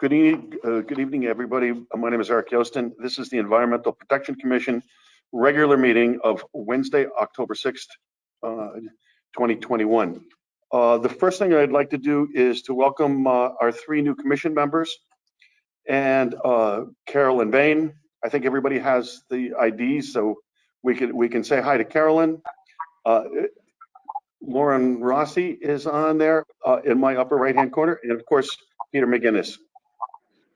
Good evening, everybody. My name is Eric Yostin. This is the Environmental Protection Commission regular meeting of Wednesday, October 6th, 2021. The first thing I'd like to do is to welcome our three new commission members and Carolyn Bain. I think everybody has the IDs, so we can say hi to Carolyn. Lauren Rossi is on there in my upper right-hand corner, and of course, Peter McGinnis.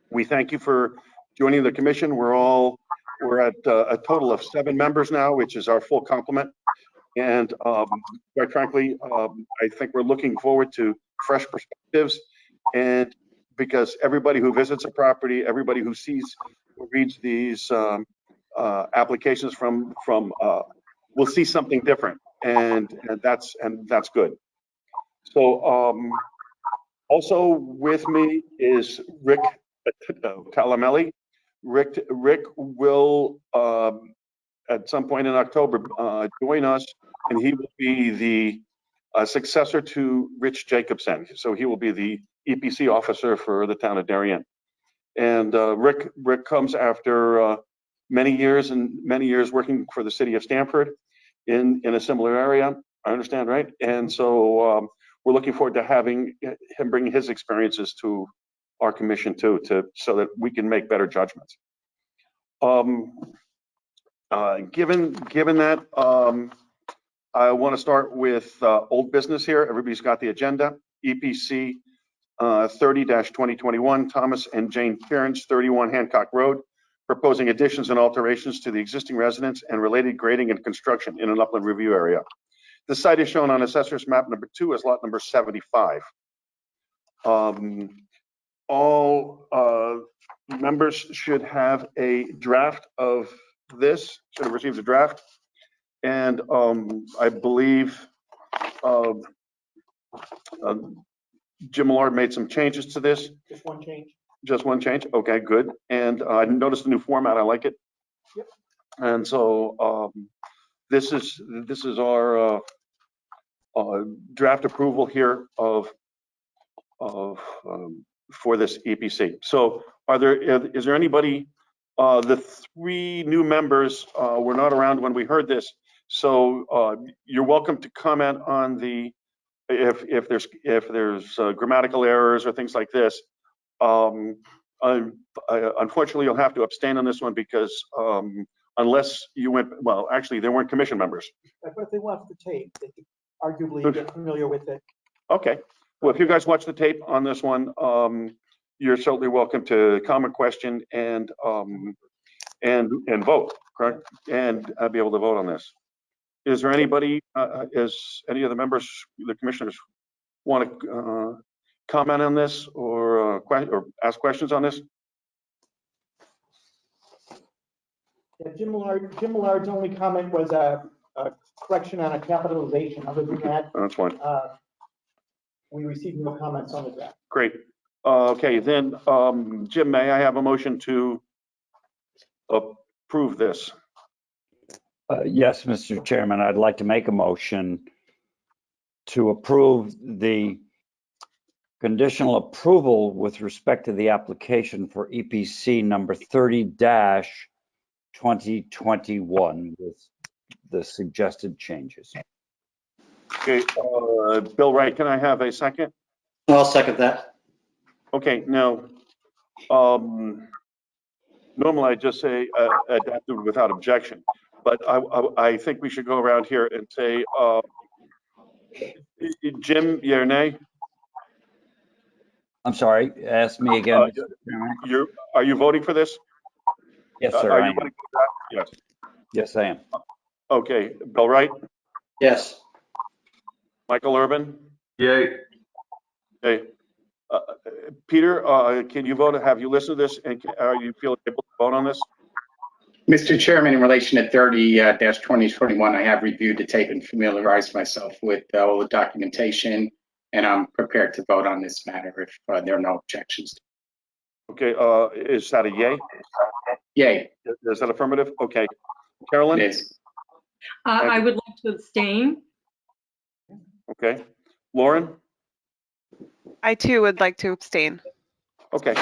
We thank you for joining the commission. We're at a total of 7 members now, which is our full complement. And quite frankly, I think we're looking forward to fresh perspectives. And because everybody who visits a property, everybody who reads these applications will see something different, and that's good. So also with me is Rick Talamelli. Rick will at some point in October join us, and he will be the successor to Rich Jacobson. So he will be the EPC officer for the town of Darien. And Rick comes after many years working for the city of Stamford in a similar area. I understand, right? And so we're looking forward to having him bring his experiences to our commission too, so that we can make better judgments. Given that, I want to start with old business here. Everybody's got the agenda. EPC 30-2021, Thomas and Jane Cairns, 31 Hancock Road, proposing additions and alterations to the existing residence and related grading and construction in an upland review area. The site is shown on Assessor's Map number 2 as lot number 75. All members should have a draft of this, should have received a draft. And I believe Jim Millard made some changes to this. Just one change. Just one change, okay, good. And I noticed the new format, I like it. Yep. And so this is our draft approval here for this EPC. So is there anybody, the 3 new members were not around when we heard this, so you're welcome to comment on if there's grammatical errors or things like this. Unfortunately, you'll have to abstain on this one because unless you went, well, actually they weren't commission members. But if they watch the tape, they could arguably get familiar with it. Okay. Well, if you guys watch the tape on this one, you're certainly welcome to comment, question, and vote, correct? And be able to vote on this. Is there anybody, is any of the members, the commissioners, want to comment on this or ask questions on this? Yeah, Jim Millard's only comment was a correction on a capitalization. Other than that, that's fine. We received no comments on the draft. Great. Okay, then, Jim, may I have a motion to approve this? Yes, Mr. Chairman, I'd like to make a motion to approve the conditional approval with respect to the application for EPC number 30-2021 with the suggested changes. Okay, Bill Wright, can I have a second? I'll second that. Okay, now, normally I just say adopted without objection, but I think we should go around here and say, Jim, yeah or nay? I'm sorry, ask me again. Are you voting for this? Yes, sir. Are you voting for that? Yes. Yes, I am. Okay, Bill Wright? Yes. Michael Urban? Yay. Okay. Peter, can you vote? Have you listened to this and are you feel able to vote on this? Mr. Chairman, in relation to 30-2021, I have reviewed the tape and familiarized myself with all the documentation, and I'm prepared to vote on this matter if there are no objections. Okay, is that a yay? Yay. Is that affirmative? Okay. Carolyn? It is. I would like to abstain. Okay. Lauren? I too would like to abstain. Okay.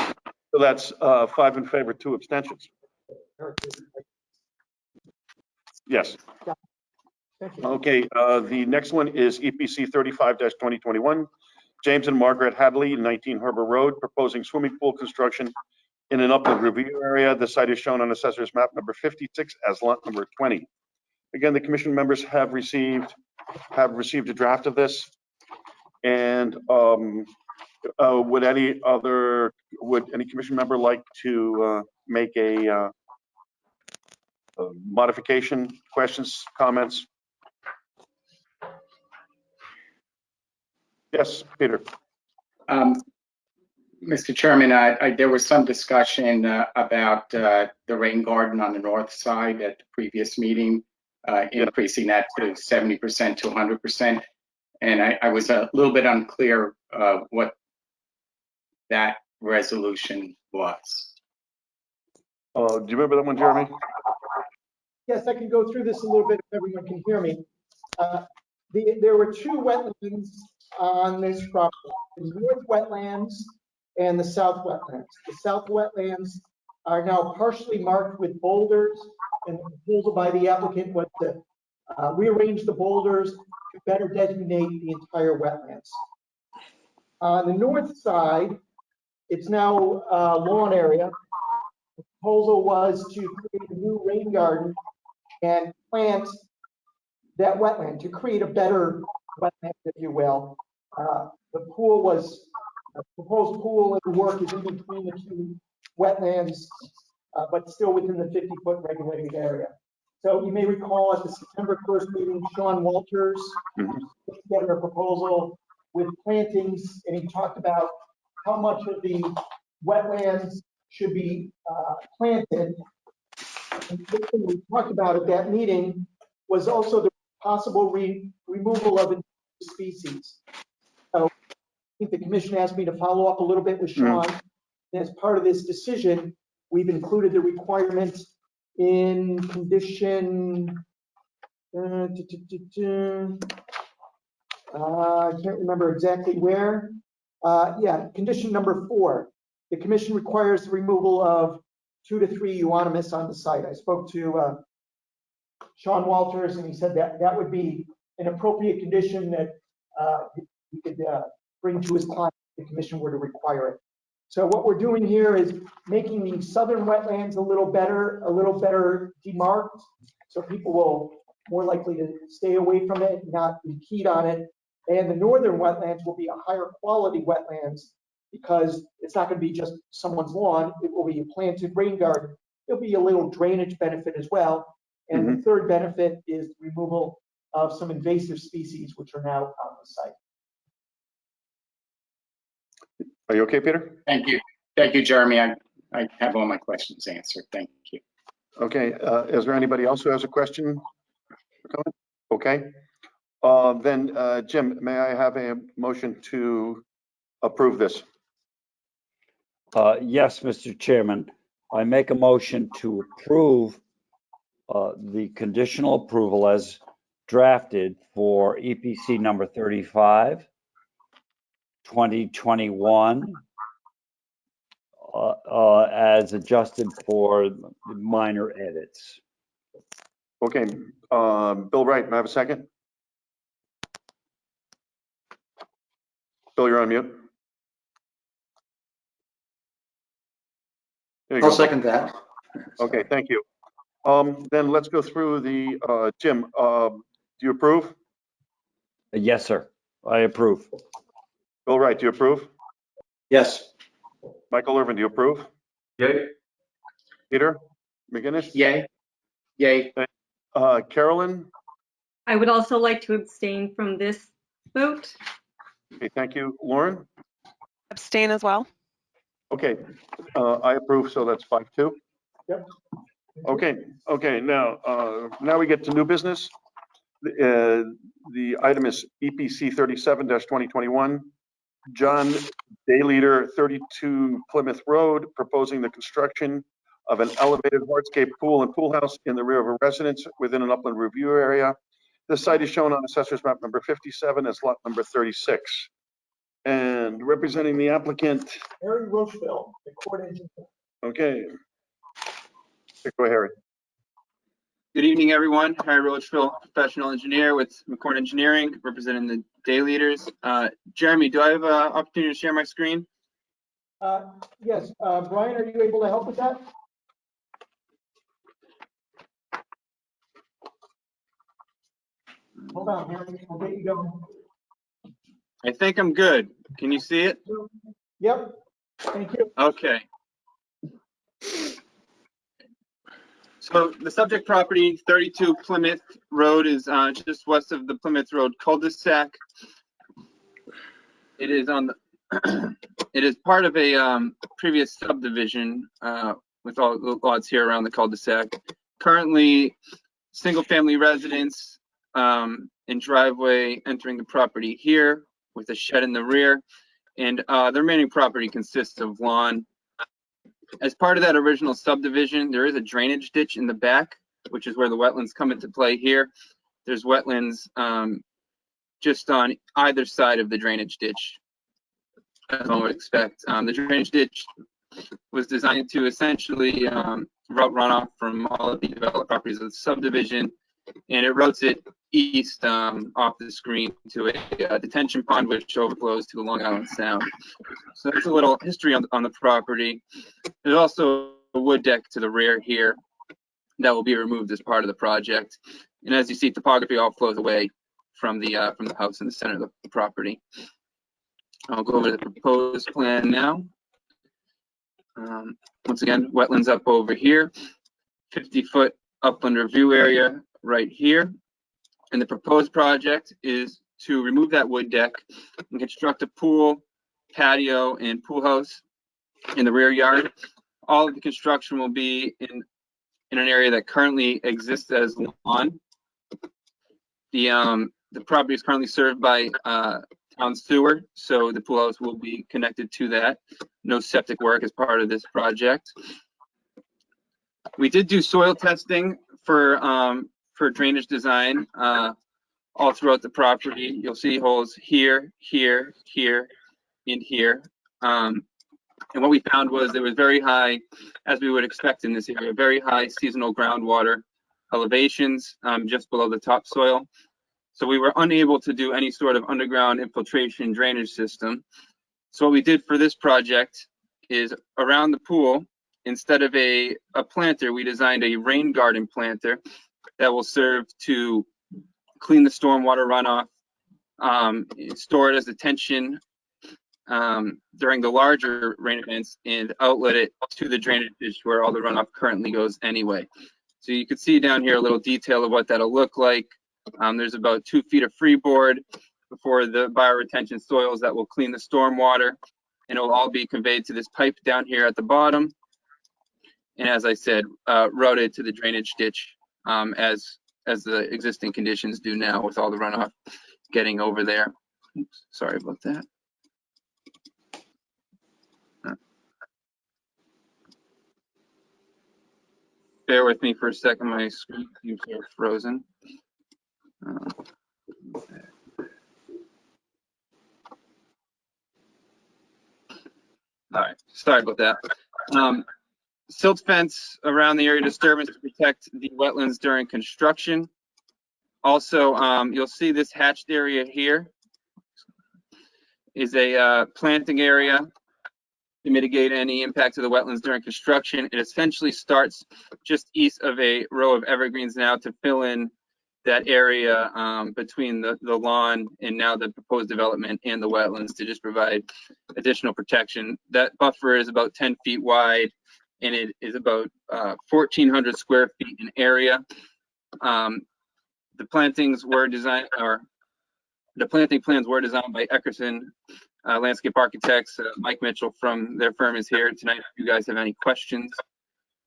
So that's 5 in favor, 2 abstentions. Yes. Thank you. Okay, the next one is EPC 35-2021. James and Margaret Hadley, 19 Harbor Road, proposing swimming pool construction in an upland review area. The site is shown on Assessor's Map number 56 as lot number 20. Again, the commission members have received a draft of this. And would any commission member like to make a modification, questions, comments? Yes, Peter. Mr. Chairman, there was some discussion about the rain garden on the north side at the previous meeting, increasing that to 70% to 100%. And I was a little bit unclear what that resolution was. Do you remember that one, Jeremy? Yes, I can go through this a little bit if everyone can hear me. There were 2 wetlands on this property, the north wetlands and the south wetlands. The south wetlands are now partially marked with boulders, and the proposal by the applicant was to rearrange the boulders to better designate the entire wetlands. On the north side, it's now a lawn area. The proposal was to create a new rain garden and plant that wetland to create a better wetland, if you will. The pool was, proposed pool and work is in between the 2 wetlands, but still within the 50-foot regulated area. So you may recall at the September 1st meeting, Sean Walters put together a proposal with plantings, and he talked about how much of the wetlands should be planted. And the thing we talked about at that meeting was also the possible removal of invasive species. So I think the commission asked me to follow up a little bit with Sean. And as part of this decision, we've included the requirement in condition, I can't remember exactly where. Yeah, condition number 4. The commission requires the removal of 2 to 3 euonymus on the site. I spoke to Sean Walters, and he said that that would be an appropriate condition that he could bring to his client if the commission were to require it. So what we're doing here is making the southern wetlands a little better demarked, so people will more likely to stay away from it, not impede on it. And the northern wetlands will be a higher quality wetlands because it's not going to be just someone's lawn. It will be a planted rain garden. There'll be a little drainage benefit as well. And the third benefit is the removal of some invasive species which are now on the site. Are you okay, Peter? Thank you. Thank you, Jeremy. I have all my questions answered. Thank you. Okay, is there anybody else who has a question or comment? Okay. Then, Jim, may I have a motion to approve this? Yes, Mr. Chairman. I make a motion to approve the conditional approval as drafted for EPC number 35, 2021, as adjusted for minor edits. Okay, Bill Wright, may I have a second? Bill, you're on mute. There you I'll go. second that. Okay, thank you. Then let's go through the, Jim, do you approve? Yes, sir. I approve. Bill Wright, do you approve? Yes. Michael Irvin, do you approve? Yay. Peter McGinnis? Yay. Yay. Carolyn? I would also like to abstain from this vote. Okay, thank you. Lauren? Abstain as well. Okay, I approve, so that's 5-2. Yep. Okay, now we get to new business. The item is EPC 37-2021. John Dayleader, 32 Plymouth Road, proposing the construction of an elevated hardscape pool and pool house in the rear of a residence within an upland review area. The site is shown on Assessor's Map number 57 as lot number 36. And representing the applicant, Harry Rocheville, the court engineer. okay. Go, Harry. Good evening, everyone. Harry Rochfield, professional engineer with McCord Engineering, representing the day leaders. Jeremy, do I have an opportunity to share my screen? Yes, Brian, are you able to help with that? Hold on, Harry, I'll get you going. I think I'm good. Can you see it? Yep, thank you. Okay. So the subject property, 32 Plymouth Road, is just west of the Plymouth Road cul-de-sac. It is on the, it is part of a previous subdivision with all the lots here around the cul-de-sac. Currently, single-family residence and driveway entering the property here with a shed in the rear, and the remaining property consists of lawn. As part of that original subdivision, there is a drainage ditch in the back, which is where the wetlands come into play here. There's wetlands just on either side of the drainage ditch, as one would expect. The drainage ditch was designed to essentially route runoff from all of the developed properties of the subdivision, and it routes it east off the screen to a detention pond, which overflows to the Long Island Sound. So there's a little history on the property. There's also a wood deck to the rear here that will be removed as part of the project. And as you see, topography all flows away from the house in the center of the property. I'll go over the proposed plan now. Once again, wetlands up over here, 50-foot upland review area right here. And the proposed project is to remove that wood deck and construct a pool, patio, and pool house in the rear yard. All of the construction will be in an area that currently exists as lawn. The property is currently served by town sewer, so the pool house will be connected to that. No septic work as part of this project. We did do soil testing for drainage design all throughout the property. You'll see holes here, here, here, and here. And what we found was there was very high, as we would expect in this area, very high seasonal groundwater elevations just below the topsoil. So we were unable to do any sort of underground infiltration drainage system. So what we did for this project is around the pool, instead of a planter, we designed a rain garden planter that will serve to clean the stormwater runoff, store it as detention during the larger rain events, and outlet it to the drainage ditch where all the runoff currently goes anyway. So you can see down here a little detail of what that'll look like. There's about 2 feet of freeboard before the bioretention soils that will clean the stormwater, and it will all be conveyed to this pipe down here at the bottom. And as I said, routed to the drainage ditch as the existing conditions do now, with all the runoff getting over there. Oops, sorry about that. Bear with me for a second, my screen seems to have frozen. All right, sorry about that. Silt fence around the area disturbance to protect the wetlands during construction. Also, you'll see this hatched area here is a planting area to mitigate any impact to the wetlands during construction. It essentially starts just east of a row of evergreens now to fill in that area between the lawn and now the proposed development and the wetlands, to just provide additional protection. That buffer is about 10 feet wide, and it is about 1,400 square feet in area. The plantings were designed, or the planting plans were designed by Eckerson Landscape Architects. Mike Mitchell from their firm is here tonight if you guys have any questions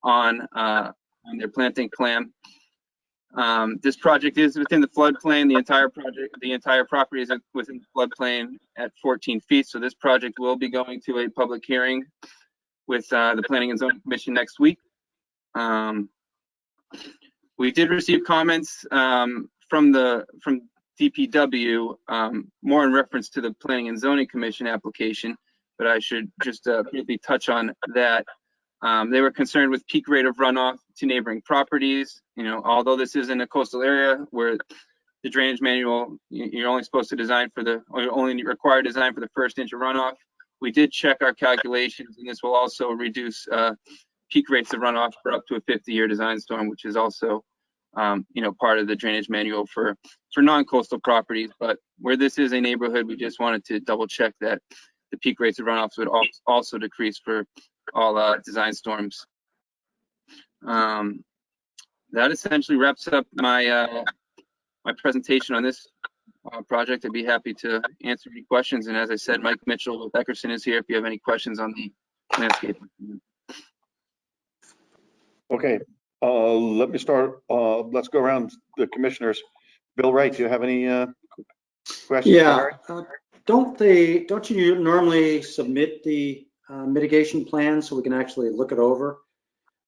on their planting plan. This project is within the floodplain. The entire property is within the floodplain at 14 feet. So this project will be going to a public hearing with the Planning and Zoning Commission next week. We did receive comments from DPW, more in reference to the Planning and Zoning Commission application, but I should just briefly touch on that. They were concerned with peak rate of runoff to neighboring properties. You know, although this is in a coastal area where the drainage manual, you're only supposed to design for the, or you're only required to design for the first inch of runoff. We did check our calculations, and this will also reduce peak rates of runoff for up to a 50-year design storm, which is also, you know, part of the drainage manual for non-coastal properties. But where this is a neighborhood, we just wanted to double check that the peak rates of runoffs would also decrease for all design storms. That essentially wraps up my my presentation on this project. I'd be happy to answer any questions. And as I said, Mike Mitchell with Eckerson is here if you have any questions on the landscape. Okay, let me start. Let's go around the commissioners. Bill Wright, do you have any questions? Yeah, don't you normally submit the mitigation plan so we can actually look it over?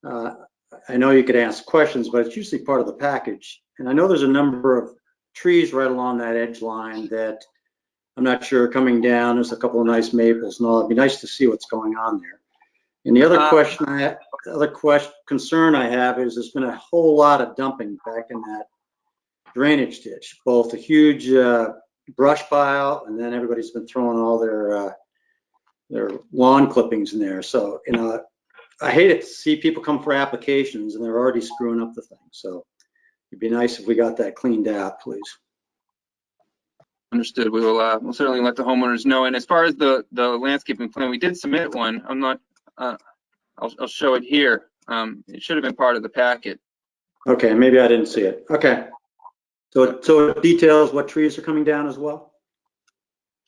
I know you could ask questions, but it's usually part of the package. And I know there's a number of trees right along that edge line that I'm not sure are coming down. There's a couple of nice maples and all. It'd be nice to see what's going on there. And the other concern I have is there's been a whole lot of dumping back in that drainage ditch, both a huge brush pile, and then everybody's been throwing all their lawn clippings in there. So, you know, I hate it to see people come for applications and they're already screwing up the thing. So it'd be nice if we got that cleaned out, please. Understood. We will we'll certainly let the homeowners know. And as far as the landscaping plan, we did submit one. I'm not, I'll show it here. It should have been part of the packet. Okay, maybe I didn't see it. Okay. So it details what trees are coming down as well?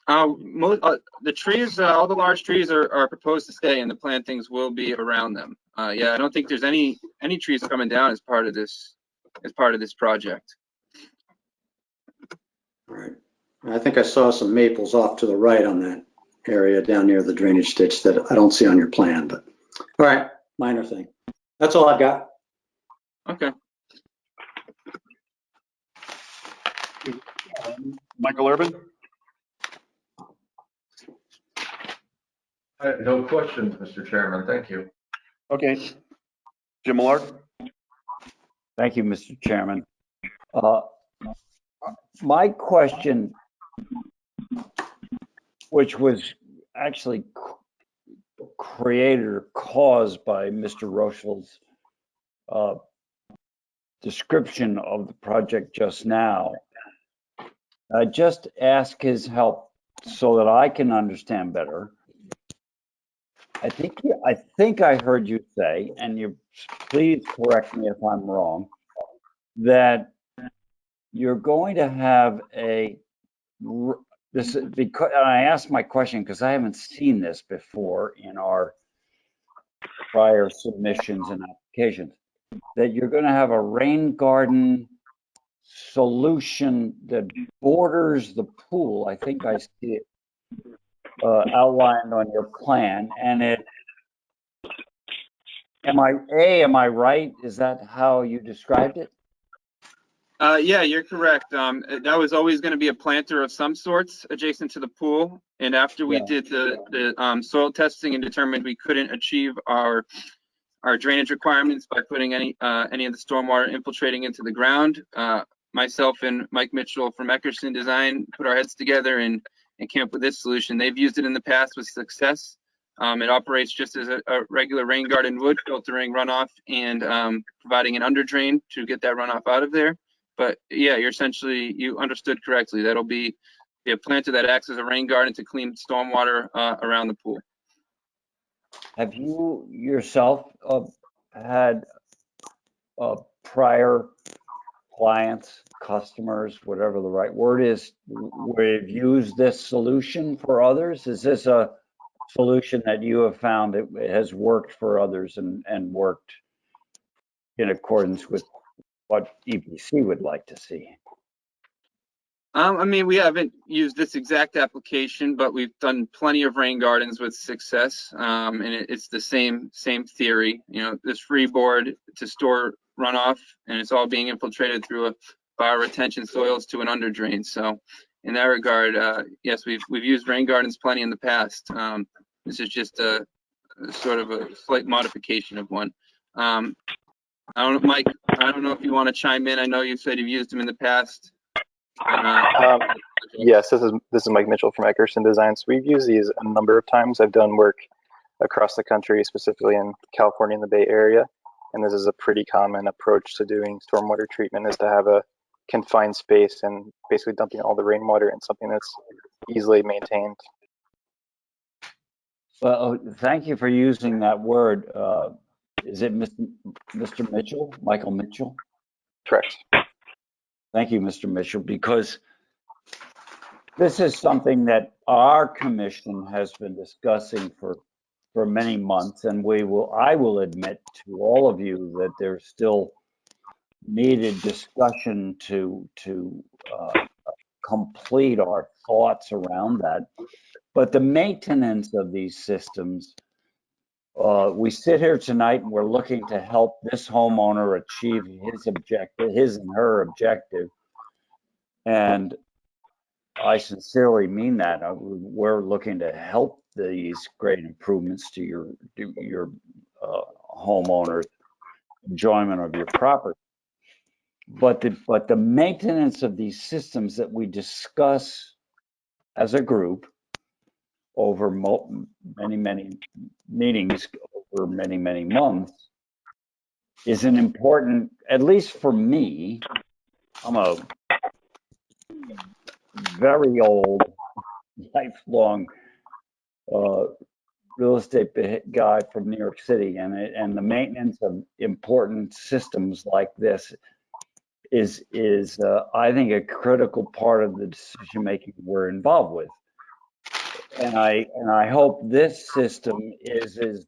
The trees, all the large trees are proposed to stay, and the plantings will be around them. Yeah, I don't think there's any trees coming down as part of this project. All right. I think I saw some maples off to the right on that area down near the drainage ditch that I don't see on your plan, but all right, minor thing. That's all I've got. Okay. Michael Urban? No questions, Mr. Chairman. Thank you. Okay. Jim Millard? Thank you, Mr. Chairman. My question, which was actually created or caused by Mr. Rochel's description of the project just now, I just ask his help so that I can understand better. I think I heard you say, and you please correct me if I'm wrong, that you're going to have this because I asked my question because I haven't seen this before in our prior submissions and applications, that you're going to have a rain garden solution that borders the pool. I think I see it outlined on your plan, and am I right? Is that how you described it? Yeah, you're correct. That was always going to be a planter of some sorts adjacent to the pool. And after we did the soil testing and determined we couldn't achieve our drainage requirements by putting any of the stormwater infiltrating into the ground, myself and Mike Mitchell from Eckerson Design put our heads together and came up with this solution. They've used it in the past with success. It operates just as a regular rain garden would, filtering runoff and providing an under drain to get that runoff out of there. But yeah, you understood correctly. That'll be a planter that acts as a rain garden to clean stormwater around the pool. Have you yourself had prior clients, customers, whatever the right word is, where you've used this solution for others? Is this a solution that you have found it has worked for others and worked in accordance with what EPC would like to see? I mean, we haven't used this exact application, but we've done plenty of rain gardens with success, and it's the same theory. You know, this freeboard to store runoff, and it's all being infiltrated through a fire retention soils to an under drain. So in that regard, yes, we've used rain gardens plenty in the past. This is just a sort of a slight modification of one. I don't know, Mike, I don't know if you want to chime in. I know you said you've used them in the past. Yes, this is Mike Mitchell from Eckerson Designs. We've used these a number of times. I've done work across the country, specifically in California and the Bay Area, and this is a pretty common approach to doing stormwater treatment, is to have a confined space and basically dumping all the rainwater in something that's easily maintained. Well, thank you for using that word. Is it Mr. Mitchell, Michael Mitchell? Correct. Thank you, Mr. Mitchell, because this is something that our commission has been discussing for many months, and I will admit to all of you that there's still needed discussion to complete our thoughts around that. But the maintenance of these systems, we sit here tonight and we're looking to help this homeowner achieve his objective, his and her objective. And I sincerely mean that. We're looking to help these great improvements to your homeowner's enjoyment of your property. But the maintenance of these systems that we discuss as a group over many meetings over many months is an important, at least for me. I'm a very old, lifelong real estate guy from New York City, and the maintenance of important systems like this is I think a critical part of the decision making we're involved with. And I hope this system is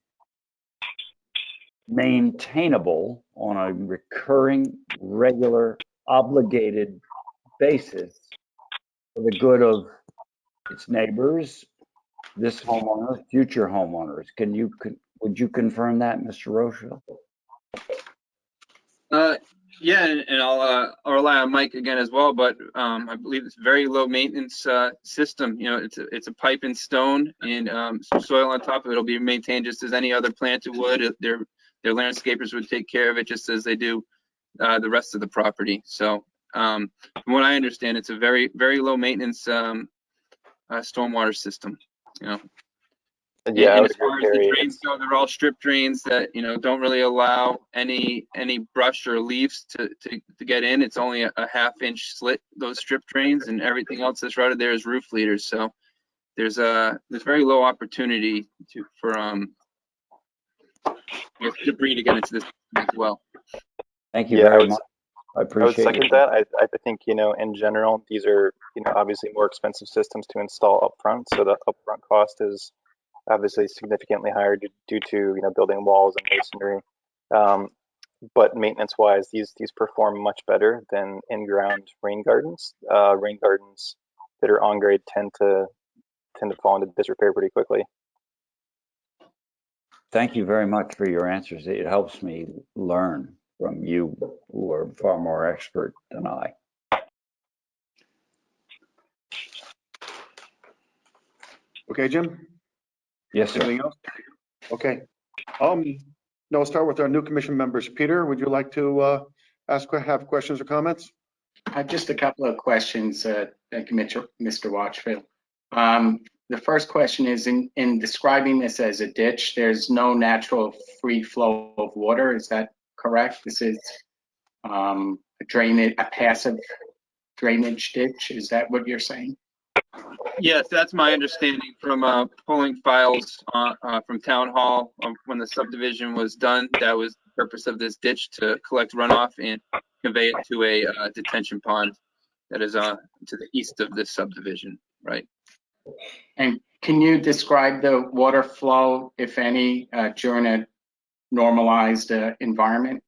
maintainable on a recurring, regular, obligated basis for the good of its neighbors, this homeowner, future homeowners. Would you confirm that, Mr. Rocha? Yeah, and I'll rely on Mike again as well, but I believe it's a very low maintenance system. You know, it's a pipe and stone and some soil on top of it. It'll be maintained just as any other planted would. Their landscapers would take care of it just as they do the rest of the property. So from what I understand, it's a very low maintenance stormwater system. You know. Yeah, And as far as the drains go, they're all strip drains that, you know, don't really allow any brush or leaves to get in. It's only a half-inch slit, those strip drains, and everything else that's routed there is roof leaders. So there's very low opportunity for debris to get into this as well. Thank you very much. I would appreciate second that. I think, you know, in general, these are, you know, obviously more expensive systems to install upfront. So the upfront cost is obviously significantly higher due to, you know, building walls and masonry. But maintenance wise, these perform much better than in-ground rain gardens. Rain gardens that are on grade tend to fall into disrepair pretty quickly. Thank you very much for your answers. It helps me learn from you, who are far more expert than I. Okay, Jim? Yes, sir. Anything else? Okay. No, we'll start with our new commission members. Peter, would you like to have questions or comments? Just a couple of questions. Thank you, Mr. Watchfield. The first question is, in describing this as a ditch, there's no natural free flow of water. Is that correct? This is a passive drainage ditch. Is that what you're saying? Yes, that's my understanding from pulling files from town hall when the subdivision was done. That was the purpose of this ditch, to collect runoff and convey it to a detention pond that is to the east of this subdivision, right? And can you describe the water flow, if any, during a normalized environment?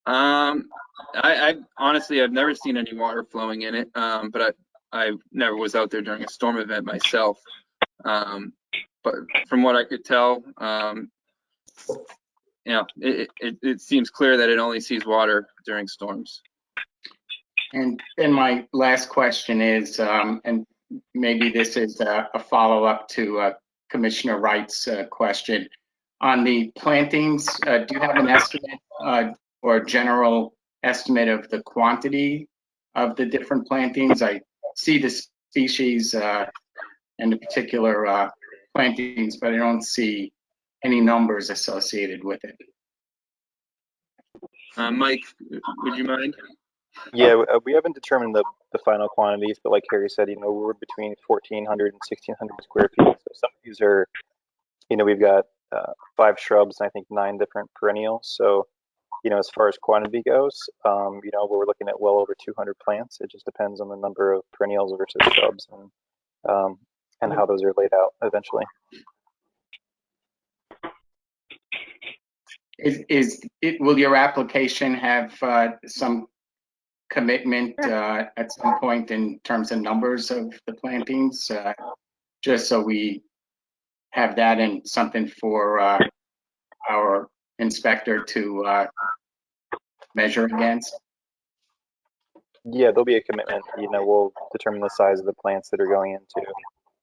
I honestly, I've never seen any water flowing in it, but I never was out there during a storm event myself. But from what I could tell, you know, it seems clear that it only sees water during storms. And then my last question is, and maybe this is a follow-up to Commissioner Wright's question. On the plantings, do you have an estimate or a general estimate of the quantity of the different plantings? I see the species and the particular plantings, but I don't see any numbers associated with it. Mike, would you mind? Yeah, we haven't determined the final quantities, but like Harry said, we're between 1,400 and 1,600 square feet. So some of these are, we've got 5 shrubs and I think 9 different perennials. So, as far as quantity goes, we're looking at well over 200 plants. It just depends on the number of perennials versus shrubs and how those are laid out eventually. Will your application have some commitment at some point in terms of numbers of the plantings, just so we have that and something for our inspector to measure against? Yeah, there'll be a commitment. We'll determine the size of the plants that are going into.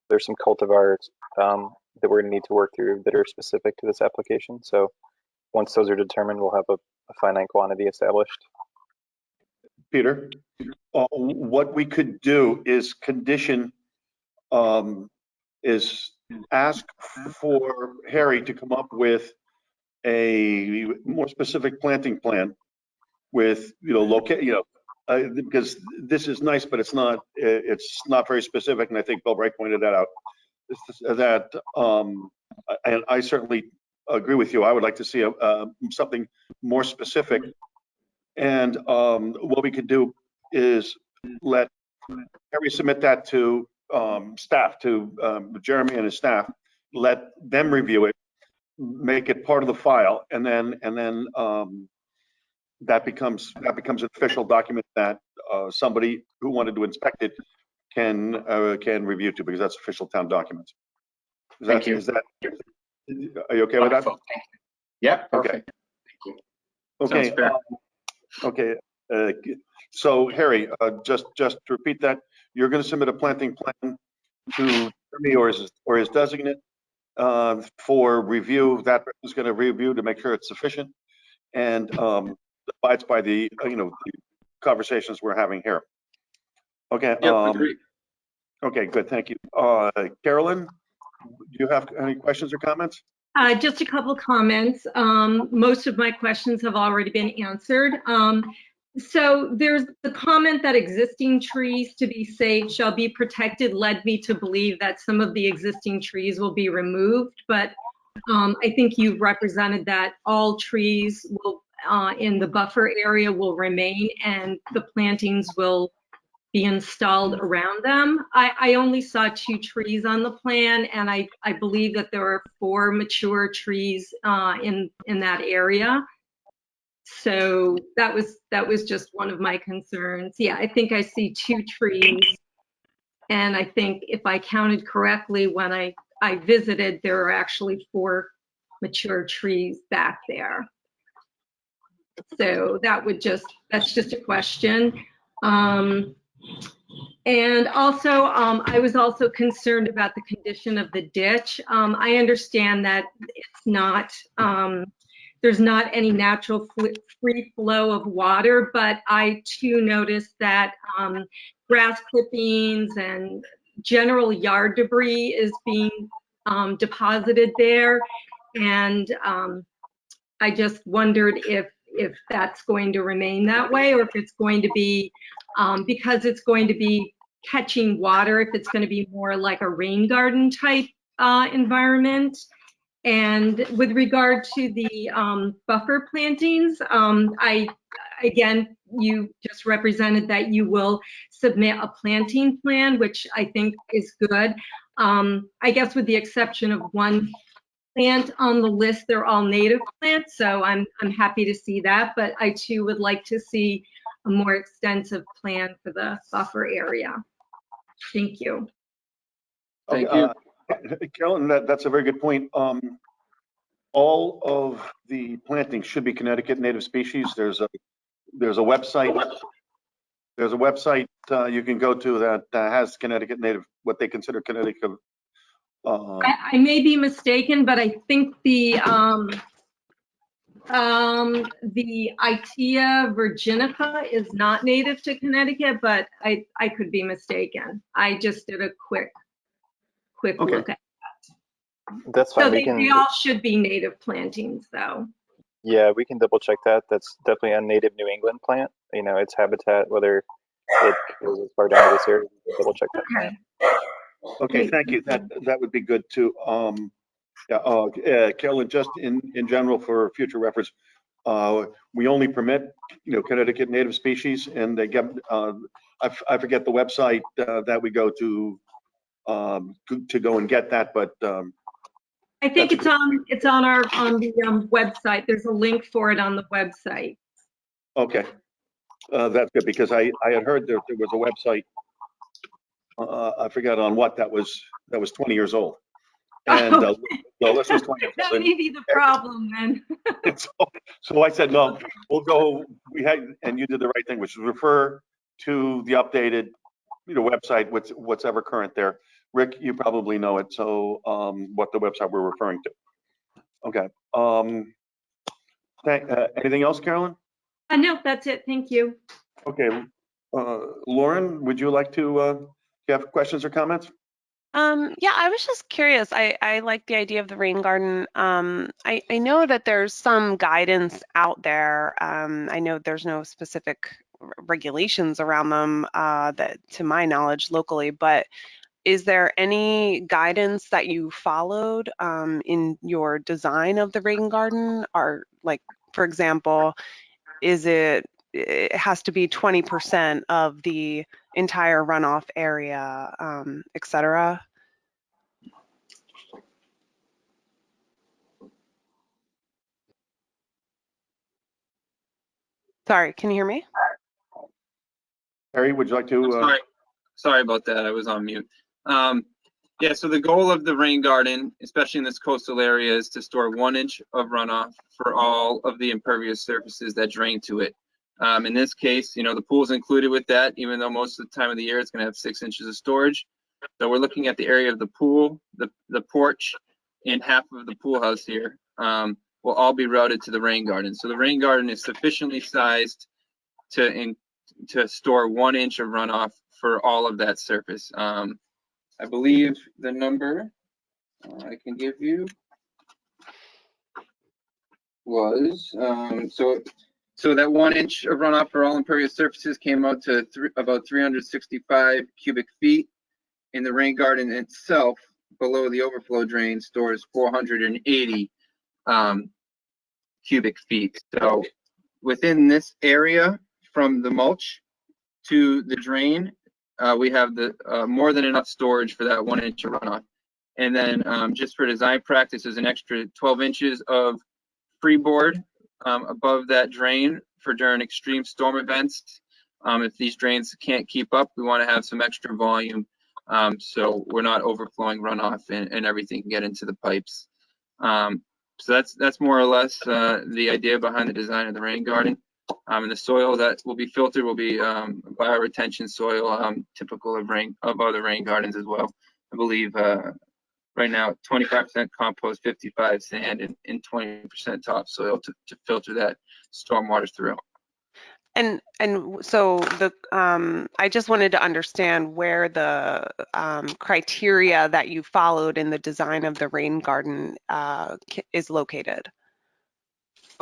There's some cultivars that we're going to need to work through that are specific to this application. So once those are determined, we'll have a finite quantity established. Peter, what we could do is condition, is ask for Harry to come up with a more specific planting plan with, because this is nice, but it's not very specific. And I think Bill Bright pointed that out, that, and I certainly agree with you. I would like to see something more specific. And what we could do is let Harry submit that to staff, to Jeremy and his staff, let them review it, make it part of the file, and then that becomes an official document that somebody who wanted to inspect it can review to, because that's official town documents. Thank you. Are you okay with that? Wonderful. Thank you. Yeah, perfect. Okay. Okay. So Harry, just to repeat that, you're going to submit a planting plan to me or his designate for review. That is going to review to make sure it's sufficient and abides by the the conversations we're having here. Okay. Yep, agreed. Okay. Good. Thank you. Carolyn, do you have any questions or comments? Just a couple comments. Most of my questions have already been answered. So there's the comment that existing trees to be safe shall be protected led me to believe that some of the existing trees will be removed, but I think you've represented that all trees will in the buffer area will remain and the plantings will be installed around them. I only saw 2 trees on the plan, and I believe that there are 4 mature trees in that area. So that was just one of my concerns. Yeah, I think I see 2 trees, and I think if I counted correctly when I visited, there are actually 4 mature trees back there. So that's just a question. And also, I was also concerned about the condition of the ditch. I understand that it's not, there's not any natural free flow of water, but I too noticed that grass clippings and general yard debris is being deposited there. And I just wondered if that's going to remain that way, or if it's going to be, because it's going to be catching water, if it's going to be more like a rain garden type environment. And with regard to the buffer plantings, again, you just represented that you will submit a planting plan, which I think is good. I guess with the exception of one plant on the list, they're all native plants, so I'm happy to see that, but I too would like to see a more extensive plan for the buffer area. Thank you. Thank you. Carolyn, that's a very good point. All of the plantings should be Connecticut native species. There's a website There's a website you can go to that has Connecticut native, what they consider Connecticut. I may be mistaken, but I think the Itea virginica is not native to Connecticut, but I could be mistaken. I just did a quick Okay. look at. That's So fine. they all should be native plantings, though. Yeah, we can double check that. That's definitely a native New England plant. You know, its habitat, whether it goes as far down to this area, we can double check that plant. Okay, thank you. That would be good too. Yeah, Carolyn, just in general for future reference, we only permit, Connecticut native species, and they get, I forget the website that we go to go and get that, but I think it's on the website. There's a link for it on the website. okay. That's good, because I had heard there was a website, I forgot on what, that was 20 years old. And no, this was 20 years That old. may be the problem then. So I said, no, we'll go, and you did the right thing, which is refer to the updated, website, what's ever current there. Rick, you probably know it, so what the website we're referring to. Okay. Anything else, Carolyn? No, that's it. Thank you. Okay. Lauren, would you like to, you have questions or comments? Yeah, I was just curious. I like the idea of the rain garden. I know that there's some guidance out there. I know there's no specific regulations around them that, to my knowledge, locally, but is there any guidance that you followed in your design of the rain garden? Or, like, for example, it has to be 20% of the entire runoff area, et cetera? Sorry, can you hear me? Harry, would you like to? Sorry about that. I was on mute. Yeah, so the goal of the rain garden, especially in this coastal area, is to store 1 inch of runoff for all of the impervious surfaces that drain to it. In this case, the pool's included with that, even though most of the time of the year it's going to have 6 inches of storage. So we're looking at the area of the pool, the porch, and half of the pool house here will all be routed to the rain garden. So the rain garden is sufficiently sized to store 1 inch of runoff for all of that surface. I believe the number I can give you was, so that 1 inch of runoff for all impervious surfaces came out to about 365 cubic feet. In the rain garden itself, below the overflow drain, stores 480 cubic feet. So within this area, from the mulch to the drain, we have the more than enough storage for that 1 inch of runoff. And then just for design practices, an extra 12 inches of freeboard above that drain for during extreme storm events. If these drains can't keep up, we want to have some extra volume so we're not overflowing runoff and everything can get into the pipes. So that's more or less the idea behind the design of the rain garden. And the soil that will be filtered will be bioretention soil, typical of other rain gardens as well. I believe right now 25% compost, 55 sand, and 20% topsoil to filter that stormwater through. And so I just wanted to understand where the criteria that you followed in the design of the rain garden is located.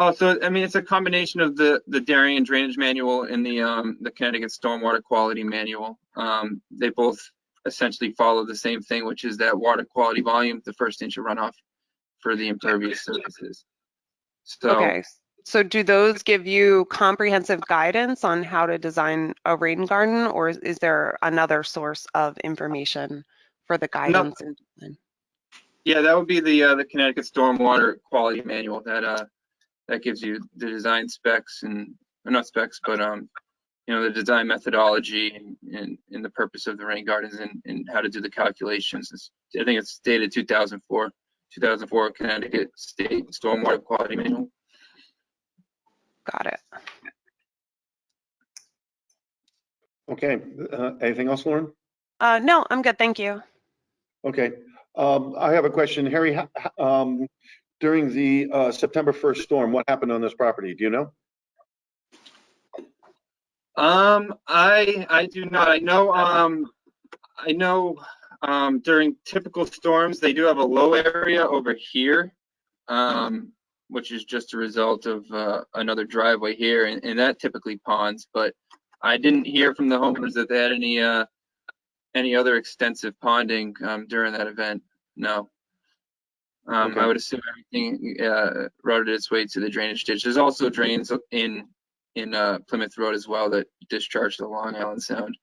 Oh, so I mean, it's a combination of the Darien Drainage Manual and the Connecticut Stormwater Quality Manual. They both essentially follow the same thing, which is that water quality volume, the first inch of runoff for the impervious surfaces. So, okay. So do those give you comprehensive guidance on how to design a rain garden, or is there another source of information for the guidance? No. Yeah, that would be the Connecticut Stormwater Quality Manual that gives you the design specs and not specs, but the design methodology and the purpose of the rain gardens and how to do the calculations. I think it's dated 2004 Connecticut State Stormwater Quality Manual. Got it. Okay, anything else, Lauren? No, I'm good. Thank you. Okay, I have a question. Harry, during the September 1st storm, what happened on this property? Do you know? I do not. I know during typical storms, they do have a low area over here, which is just a result of another driveway here, and that typically ponds. But I didn't hear from the homeowners that they had any other extensive ponding during that event. No. Okay. I would assume everything routed its way to the drainage ditch. There's also drains in Plymouth Road as well that discharge to the Long Island Sound.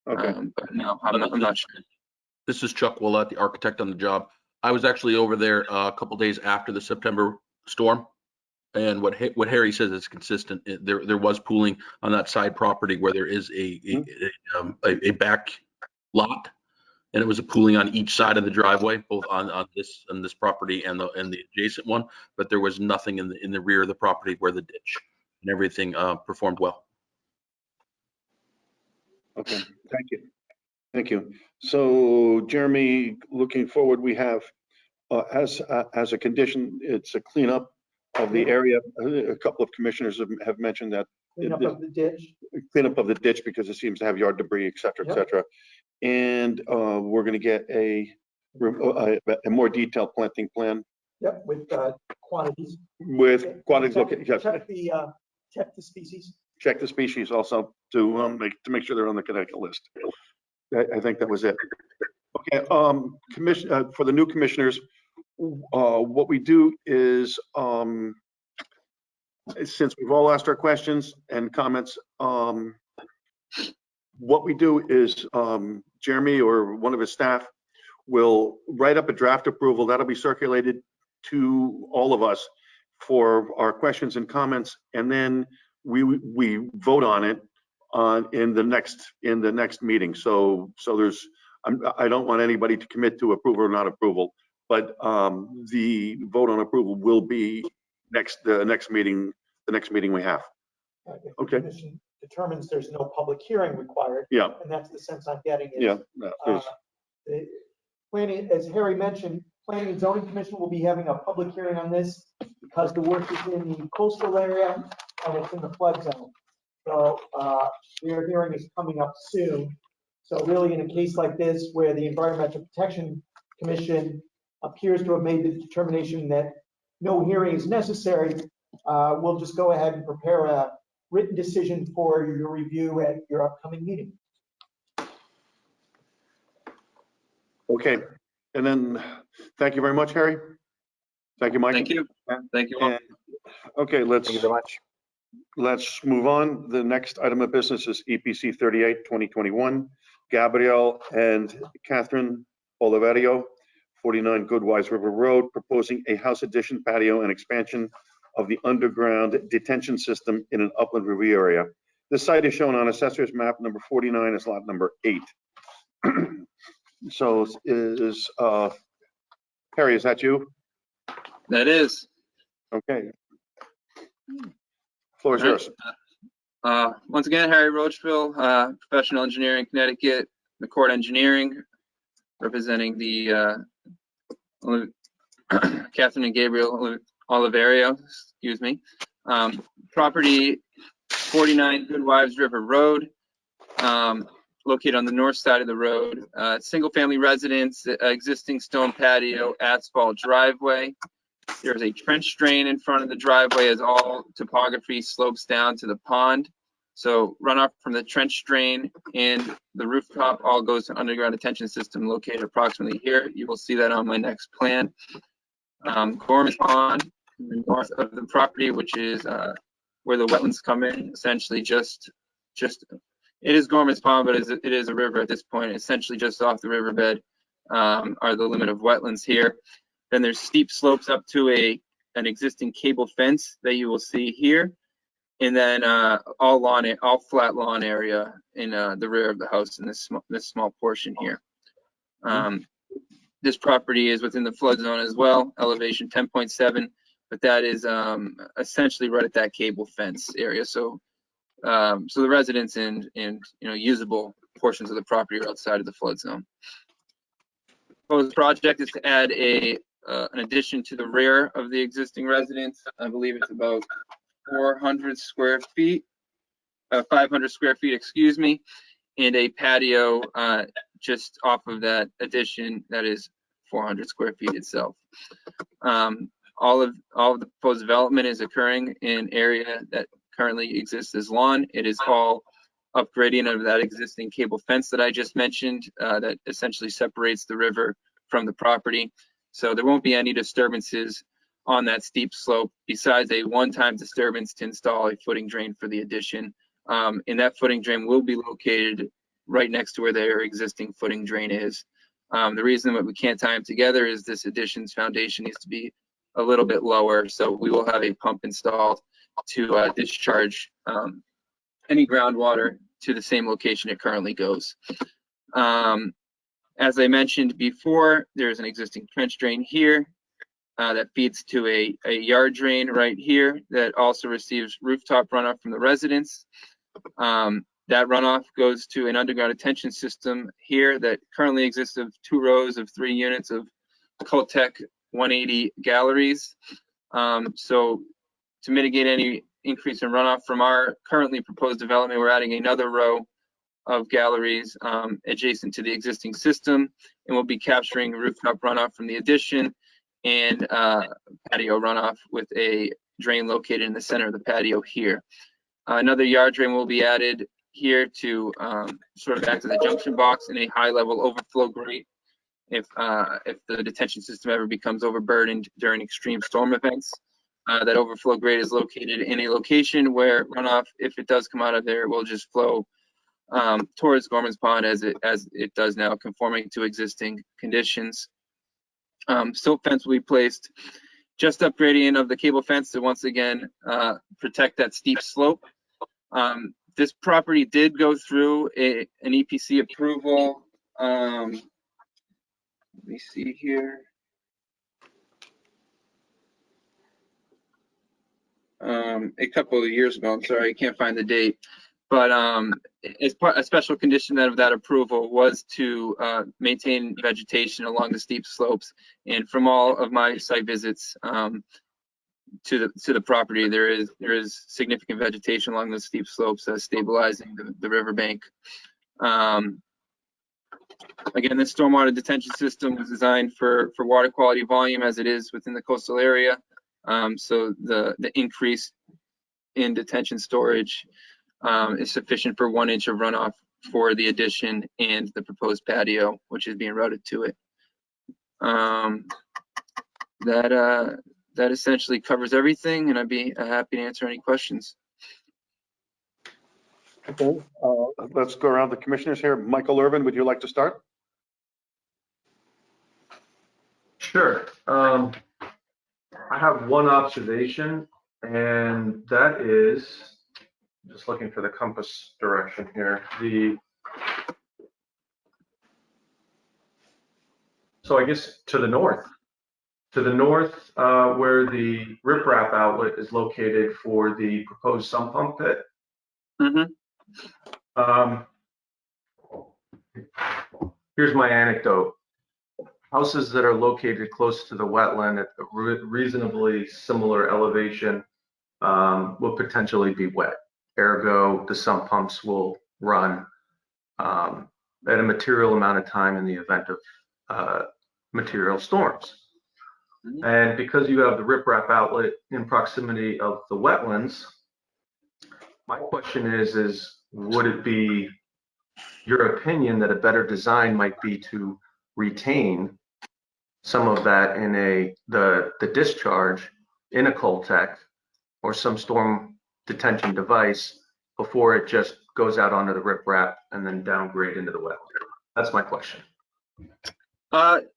Okay. But no, I'm not sure. This is Chuck Willett, the architect on the job. I was actually over there a couple days after the September storm. And what Harry says is consistent. There was pooling on that side property where there is a back lot, and it was a pooling on each side of the driveway, both on this property and the adjacent one. But there was nothing in the rear of the property where the ditch, and everything performed well. Okay, thank you. Thank you. So Jeremy, looking forward, we have as a condition, it's a cleanup of the area. A couple of commissioners have mentioned that. Cleanup of the ditch. Cleanup of the ditch because it seems to have yard debris, et cetera, et cetera. And we're going to get a more detailed planting plan. Yep, with quantities. With quantities. Okay, yes. Check the species. Check the species also to make sure they're on the Connecticut list. I think that was it. Okay, commission for the new commissioners, what we do is since we've all asked our questions and comments, what we do is Jeremy or one of his staff will write up a draft approval that'll be circulated to all of us for our questions and comments, and then we vote on it in the next meeting. So there's I don't want anybody to commit to approval or not approval, but the vote on approval will be the next meeting we have. If Okay. the commission determines there's no public hearing required. Yeah. And that's the sense I'm getting. Is, Yeah. No, the planning, as Harry mentioned, Planning and Zoning Commission will be having a public hearing on this because the work is in the coastal area and it's in the flood zone. So their hearing is coming up soon. So really, in a case like this, where the Environmental Protection Commission appears to have made the determination that no hearing is necessary, we'll just go ahead and prepare a written decision for your review at your upcoming meeting. Okay, and then thank you very much, Harry. Thank you, Mike. Thank you. Thank you all. And, okay, Thank you very much. let's move on. The next item of business is EPC 38, 2021. Gabrielle and Catherine Oliverio, 49 Goodwise River Road, proposing a house addition, patio, and expansion of the underground detention system in an upland review area. This site is shown on Assessor's Map number 49 as lot number 8. So is Harry, is that you? That is. Okay. Floor is yours. Once again, Harry Roachville, professional engineer in Connecticut, McCord Engineering, representing the Catherine and Gabriel Oliverio, excuse me. Property 49 Goodwives River Road, located on the north side of the road. Single family residence, existing stone patio, asphalt driveway. There's a trench drain in front of the driveway as all topography slopes down to the pond. So runoff from the trench drain and the rooftop all goes to underground detention system located approximately here. You will see that on my next plan. Gorm's Pond, in the north of the property, which is where the wetlands come in, essentially just it is Gorm's Pond, but it is a river at this point, essentially just off the riverbed are the limit of wetlands here. Then there's steep slopes up to an existing cable fence that you will see here. And then all flat lawn area in the rear of the house in this small portion here. This property is within the flood zone as well, elevation 10.7, but that is essentially right at that cable fence area. So so the residents and usable portions of the property are outside of the flood zone. Proposed project is to add an addition to the rear of the existing residence. I believe it's about 400 square feet, 500 square feet, excuse me, and a patio just off of that addition that is 400 square feet itself. All of the proposed development is occurring in area that currently exists as lawn. It is all upgrading of that existing cable fence that I just mentioned that essentially separates the river from the property. So there won't be any disturbances on that steep slope besides a one-time disturbance to install a footing drain for the addition. And that footing drain will be located right next to where their existing footing drain is. The reason that we can't tie them together is this addition's foundation needs to be a little bit lower. So we will have a pump installed to discharge any groundwater to the same location it currently goes. As I mentioned before, there's an existing trench drain here that feeds to a yard drain right here that also receives rooftop runoff from the residents. That runoff goes to an underground detention system here that currently exists of 2 rows of 3 units of Coltech 180 galleries. So to mitigate any increase in runoff from our currently proposed development, we're adding another row of galleries adjacent to the existing system, and we'll be capturing rooftop runoff from the addition and patio runoff with a drain located in the center of the patio here. Another yard drain will be added here to sort of act as a junction box in a high level overflow grate if the detention system ever becomes overburdened during extreme storm events. That overflow grate is located in a location where runoff, if it does come out of there, will just flow towards Gorman's Pond as it does now, conforming to existing conditions. Silt fence will be placed just upgrading of the cable fence to once again protect that steep slope. This property did go through an EPC approval. Let me see here. A couple of years ago. I'm sorry, I can't find the date. But as part, a special condition of that approval was to maintain vegetation along the steep slopes. And from all of my site visits to the property, there is significant vegetation along the steep slopes, stabilizing the riverbank. Again, this stormwater detention system was designed for water quality volume as it is within the coastal area. So the increase in detention storage is sufficient for 1 inch of runoff for the addition and the proposed patio, which is being routed to it. That essentially covers everything, and I'd be happy to answer any questions. Okay, let's go around the commissioners here. Michael Irvin, would you like to start? Sure. I have one observation, and that is, just looking for the compass direction here. So I guess to the north, where the Riprap outlet is located for the proposed sump pump pit. Here's my anecdote. Houses that are located close to the wetland at a reasonably similar elevation will potentially be wet. Ergo, the sump pumps will run at a material amount of time in the event of material storms. And because you have the riprap outlet in proximity of the wetlands, my question is would it be your opinion that a better design might be to retain some of that in the discharge in a Coltech or some storm detention device before it just goes out onto the riprap and then downgrade into the wetland? That's my question.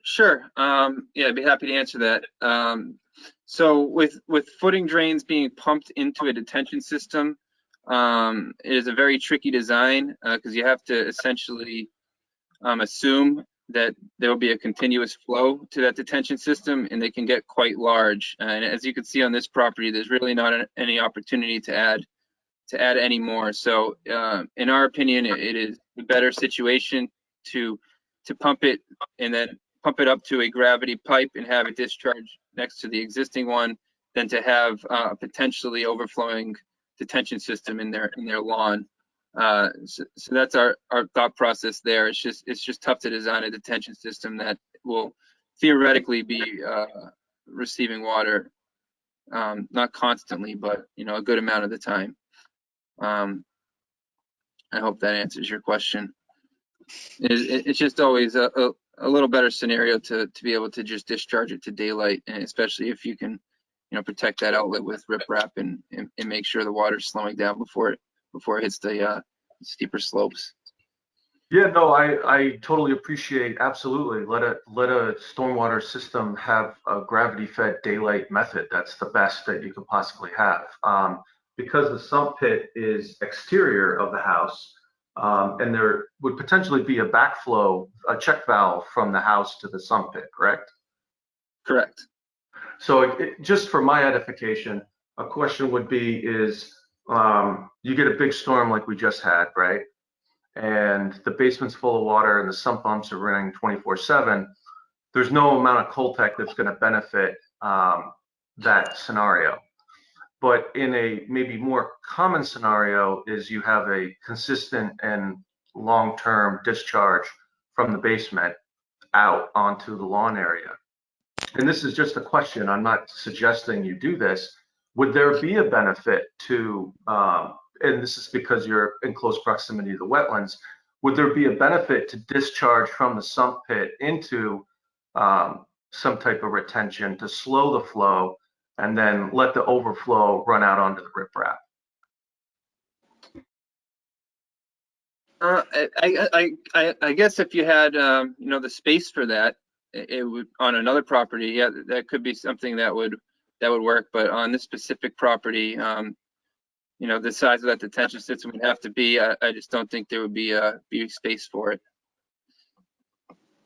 Sure. Yeah, I'd be happy to answer that. So with footing drains being pumped into a detention system, it is a very tricky design because you have to essentially assume that there will be a continuous flow to that detention system, and they can get quite large. And as you can see on this property, there's really not any opportunity to add add any more. So in our opinion, it is a better situation to pump it and then pump it up to a gravity pipe and have it discharge next to the existing one than to have a potentially overflowing detention system in their lawn. So that's our thought process there. It's just tough to design a detention system that will theoretically be receiving water, not constantly, but a good amount of the time. I hope that answers your question. It's just always a little better scenario to be able to just discharge it to daylight, and especially if you can, protect that outlet with riprap and make sure the water's slowing down before it hits the steeper slopes. Yeah, no, I totally appreciate, absolutely. Let a stormwater system have a gravity-fed daylight method. That's the best that you could possibly have. Because the sump pit is exterior of the house, and there would potentially be a backflow, a check valve from the house to the sump pit, correct? Correct. So just for my edification, a question would be is, you get a big storm like we just had, right? And the basement's full of water and the sump pumps are running 24/7. There's no amount of Coltech that's going to benefit that scenario. But in a maybe more common scenario is you have a consistent and long-term discharge from the basement out onto the lawn area. And this is just a question, I'm not suggesting you do this. Would there be a benefit to, and this is because you're in close proximity to the wetlands, would there be a benefit to discharge from the sump pit into some type of retention to slow the flow and then let the overflow run out onto the riprap? I guess if you had the space for that, it would on another property, yeah, that could be something that would work. But on this specific property, the size of that detention system would have to be. I just don't think there would be space for it.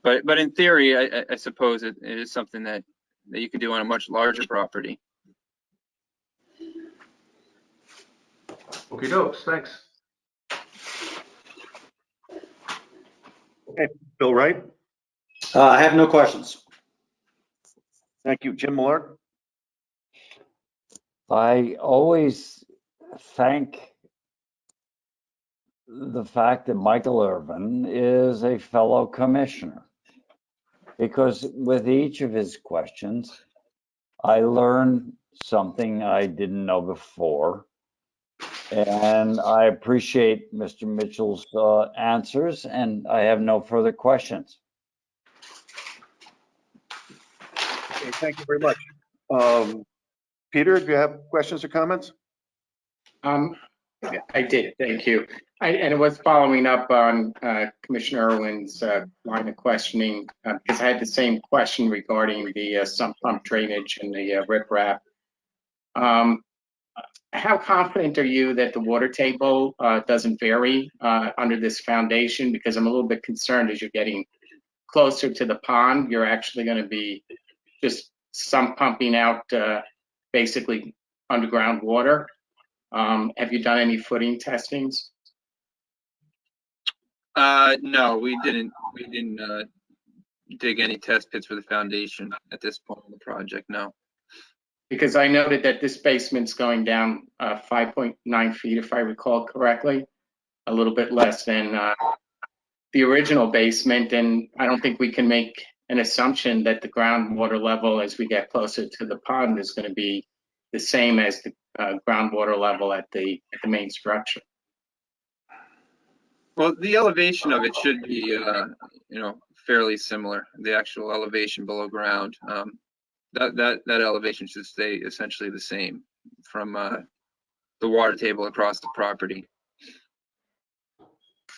But in theory, I suppose it is something that you could do on a much larger property. Okey dokes, thanks. Okay, Bill Wright, I have no questions. thank you. Jim Millard, I always thank the fact that Michael Irvin is a fellow commissioner, because with each of his questions, I learned something I didn't know before. And I appreciate Mr. Mitchell's answers, and I have no further questions. okay, thank you very much. Peter, do you have questions or comments? I did, thank you. And it was following up on Commissioner Irwin's line of questioning, because I had the same question regarding the sump pump drainage and the riprap. How confident are you that the water table doesn't vary under this foundation? Because I'm a little bit concerned as you're getting closer to the pond, you're actually going to be just sump pumping out basically underground water. Have you done any footing testings? No, we didn't dig any test pits for the foundation at this point in the project. No. Because I noted that this basement's going down 5.9 feet, if I recall correctly, a little bit less than the original basement. And I don't think we can make an assumption that the groundwater level as we get closer to the pond is going to be the same as the groundwater level at the main structure. Well, the elevation of it should be, fairly similar. The actual elevation below ground. That elevation should stay essentially the same from the water table across the property.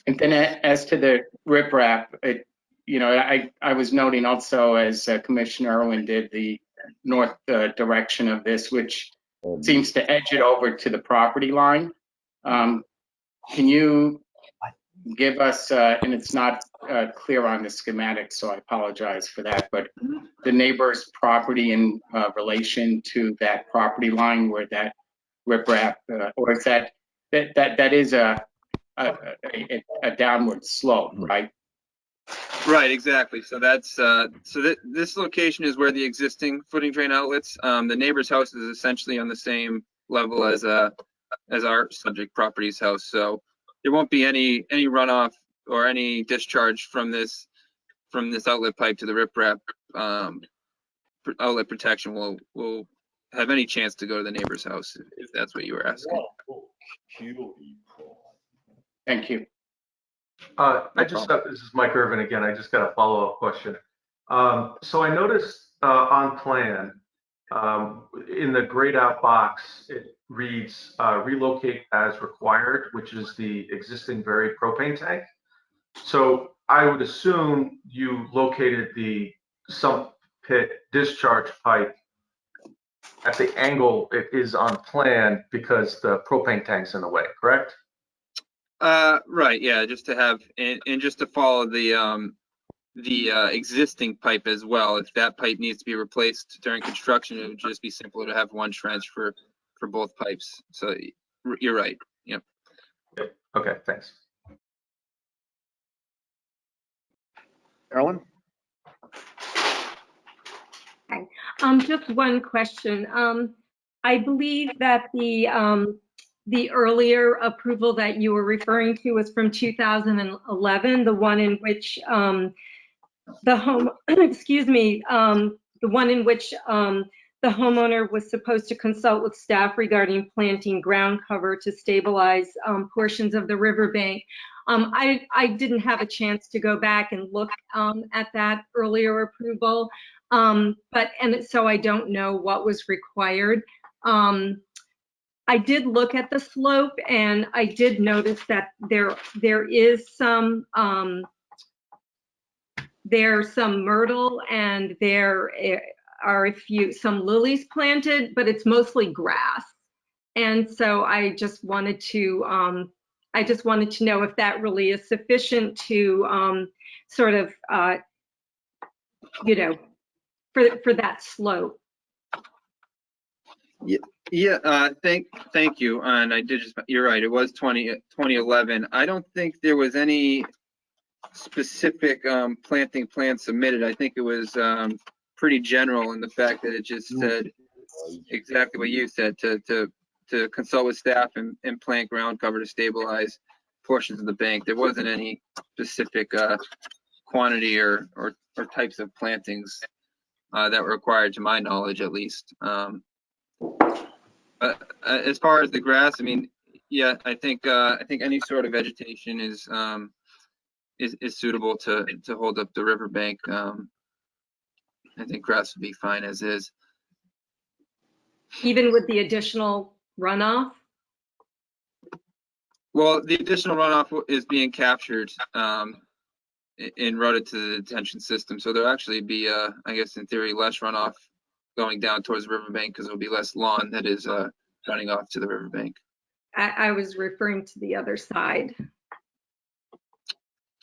And then as to the riprap, I was noting also, as Commissioner Irwin did, the north direction of this, which seems to edge it over to the property line. Can you give us, and it's not clear on the schematic, so I apologize for that, but the neighbor's property in relation to that property line where that riprap, or is that That is a downward slope, right? Right, exactly. So that's this location is where the existing footing drain outlets. The neighbor's house is essentially on the same level as our subject property's house. So there won't be any runoff or any discharge from this outlet pipe to the riprap. Outlet protection will have any chance to go to the neighbor's house if that's what you were asking. Thank you. This is Mike Irvin again. I just got a follow-up question. So I noticed on plan, in the grayed out box, it reads relocate as required, which is the existing buried propane tank. So I would assume you located the sump pit discharge pipe at the angle it is on plan because the propane tank's in the way, correct? Right, yeah, just to have and just to follow the existing pipe as well. If that pipe needs to be replaced during construction, it would just be simpler to have one trench for both pipes. So you're right. Yep. Okay, thanks. Carolyn? Just one question. I believe that the earlier approval that you were referring to was from 2011, the one in which the homeowner was supposed to consult with staff regarding planting ground cover to stabilize portions of the riverbank. I didn't have a chance to go back and look at that earlier approval, so I don't know what was required. I did look at the slope, and I did notice that there's some myrtle, and there are some lilies planted, but it's mostly grass. And so I just wanted to know if that really is sufficient to sort of for that slope. Yeah, thank you. And you're right, it was 2011. I don't think there was any specific planting plan submitted. I think it was pretty general in the fact that it just said exactly what you said, to consult with staff and plant ground cover to stabilize portions of the bank. There wasn't any specific quantity or types of plantings that were required, to my knowledge, at least. As far as the grass, I mean, yeah, I think any sort of vegetation is suitable to hold up the riverbank. I think grass would be fine as is. Even with the additional runoff? Well, the additional runoff is being captured and routed to the detention system. So there'll actually be, I guess in theory, less runoff going down towards the riverbank because there'll be less lawn that is running off to the riverbank. I was referring to the other side.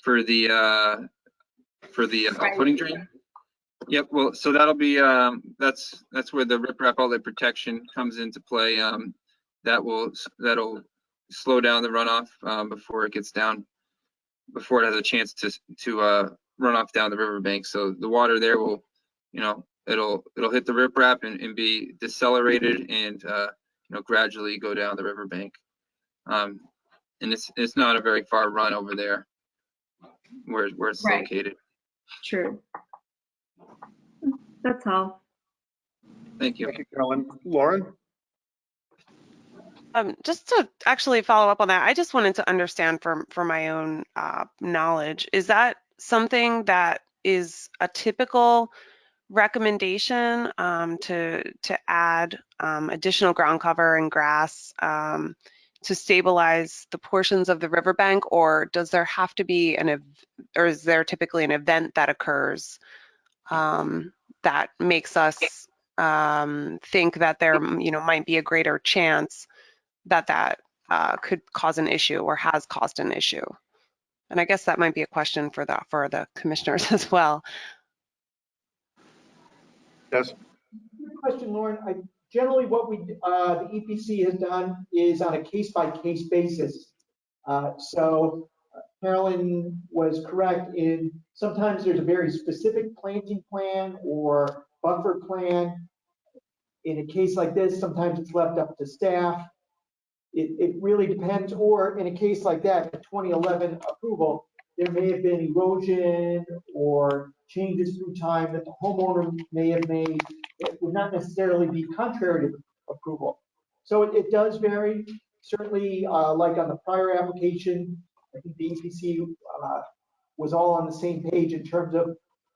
For the footing drain? Yep, well, so that'll be, that's where the riprap outlet protection comes into play. That'll slow down the runoff before it gets down, before it has a chance to run off down the riverbank. So the water there will, it'll hit the riprap and be decelerated and gradually go down the riverbank. And it's not a very far run over there where it's Right. located. True. That's all. Thank you. Thank you, Carolyn. Lauren? Just to actually follow up on that, I just wanted to understand for my own knowledge, is that something that is a typical recommendation to add additional ground cover and grass to stabilize the portions of the riverbank, or does there have to be or is there typically an event that occurs that makes us think that there might be a greater chance that could cause an issue or has caused an issue? And I guess that might be a question for the commissioners as well. Yes. Good question, Lauren. generally what the EPC has done is on a case-by-case basis. So Carolyn was correct in sometimes there's a very specific planting plan or buffer plan. In a case like this, sometimes it's left up to staff. It really depends, or in a case like that, a 2011 approval, there may have been erosion or changes through time that the homeowner may have made that would not necessarily be contrary to approval. So it does vary. Certainly, like on the prior application, I think the EPC was all on the same page in terms of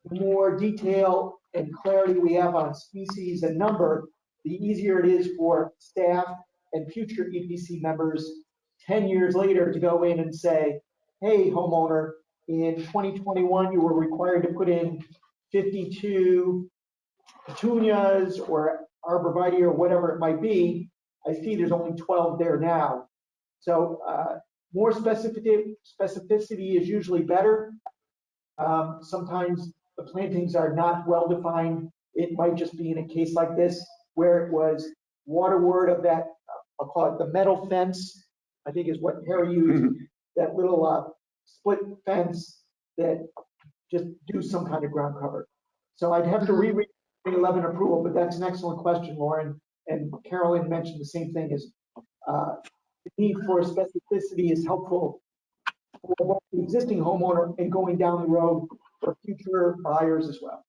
the more detail and clarity we have on species and number, the easier it is for staff and future EPC members 10 years later to go in and say, hey, homeowner, in 2021, you were required to put in 52 petunias or arborvitae or whatever it might be. I see there's only 12 there now. So more specificity is usually better. Sometimes the plantings are not well defined. It might just be in a case like this where it was waterward of that, I'll call it the metal fence, I think is what Harry used, that little split fence that just do some kind of ground cover. So I'd have to reread the 2011 approval, but that's an excellent question, Lauren. And Carolyn mentioned the same thing as the need for specificity is helpful for both the existing homeowner and going down the road for future buyers as well.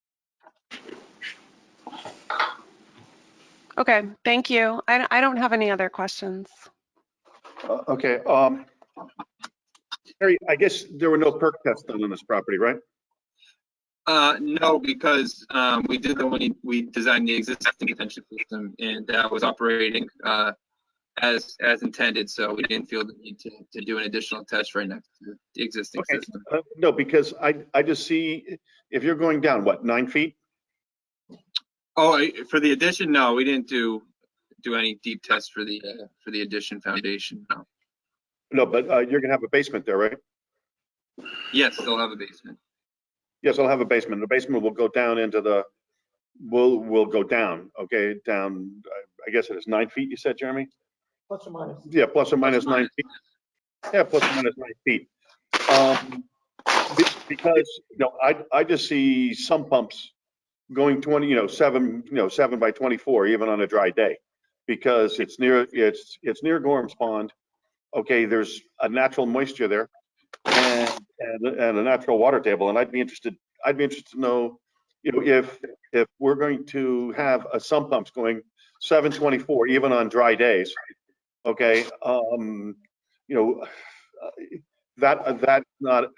Okay, thank you. I don't have any other questions. Okay. Harry, I guess there were no perk tests done on this property, right? No, because we did we designed the existing detention system, and that was operating as intended. So we didn't feel the need to do an additional test right next to the existing system. No, because I just see if you're going down, what, 9 feet? Oh, for the addition, no, we didn't do any deep tests for the addition foundation. No. No, but you're gonna have a basement there, right? Yes, they'll have a basement. Yes, I'll have a basement. The basement will go down into the, will go down, okay, down, I guess it is 9 feet, you said, Jeremy? Plus or minus. Yeah, plus or minus 9 feet. Yeah, plus or minus 9 feet. Because, I just see some pumps going 20, 7 by 24, even on a dry day, because it's near Gorham's Pond. Okay, there's a natural moisture there and a natural water table. And I'd be interested to know, if we're going to have a sump pumps going 724, even on dry days. Okay, that's not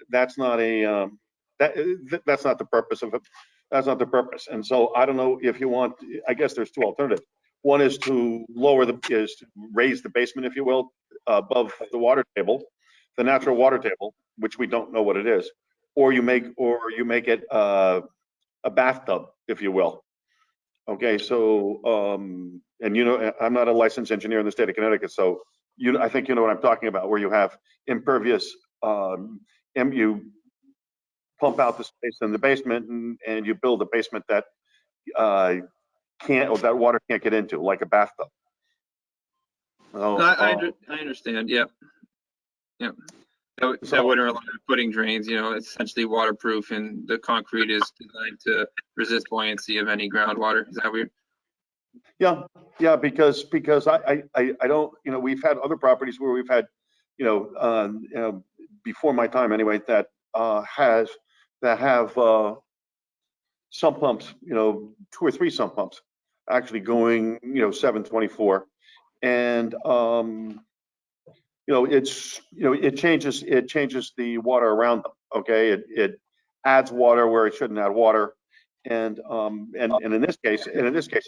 the purpose of it. That's not the purpose. And so I don't know if you want, I guess there's two alternatives. One is to raise the basement, if you will, above the water table, the natural water table, which we don't know what it is, or you make it a bathtub, if you will. Okay, so and I'm not a licensed engineer in the state of Connecticut, so I think you know what I'm talking about, where you have impervious you pump out the space in the basement and you build a basement that that water can't get into, like a bathtub. I understand. Yep. Yep. That wouldn't rely on footing drains. It's essentially waterproof, and the concrete is designed to resist buoyancy of any groundwater. Is that weird? Yeah, because I don't, we've had other properties where we've had, before my time anyway, that have sump pumps, 2 or 3 sump pumps actually going, 724, and it changes the water around them. Okay, it adds water where it shouldn't add water, and in this case,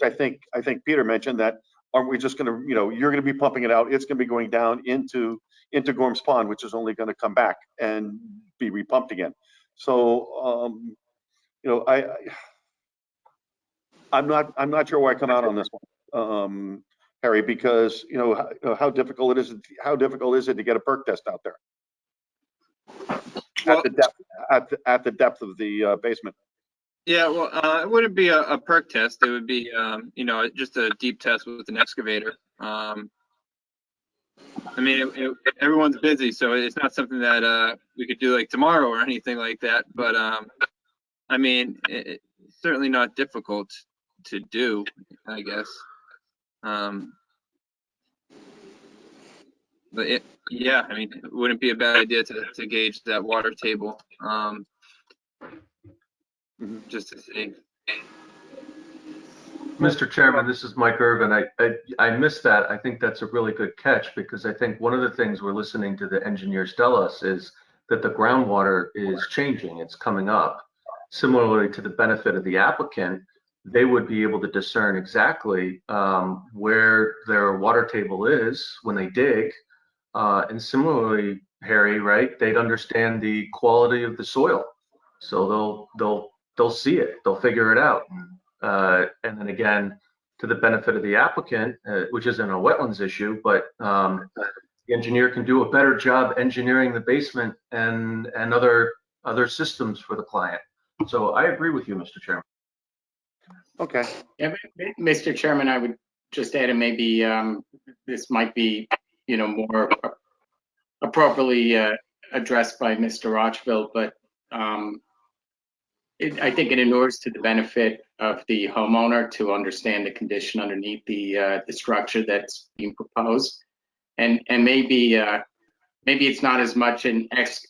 I think Peter mentioned that, aren't we just going to, you're going to be pumping it out, it's going to be going down into Gorham's Pond, which is only going to come back and be repumped again. So I'm not sure where I come out on this one, Harry, because how difficult is it to get a perk test out there at the depth of the basement? Yeah, well, it wouldn't be a perk test. It would be, just a deep test with an excavator. I mean, everyone's busy, so it's not something that we could do like tomorrow or anything like that. But I mean, it's certainly not difficult to do, I guess. But yeah, I mean, it wouldn't be a bad idea to gauge that water table, just to see. Mr. Chairman, this is Mike Irvin. I missed that. I think that's a really good catch because I think one of the things we're listening to the engineers tell us is that the groundwater is changing. It's coming up. Similarly to the benefit of the applicant, they would be able to discern exactly where their water table is when they dig. And similarly, Harry, right? They'd understand the quality of the soil, so they'll see it. They'll figure it out. And then again, to the benefit of the applicant, which isn't a wetlands issue, but the engineer can do a better job engineering the basement and other systems for the client. So I agree with you, Mr. Chairman. Okay. Yeah, Mr. Chairman, I would just add, and maybe this might be, more appropriately addressed by Mr. Watchfield, but I think it inures to the benefit of the homeowner to understand the condition underneath the structure that's being proposed, and maybe it's not as much an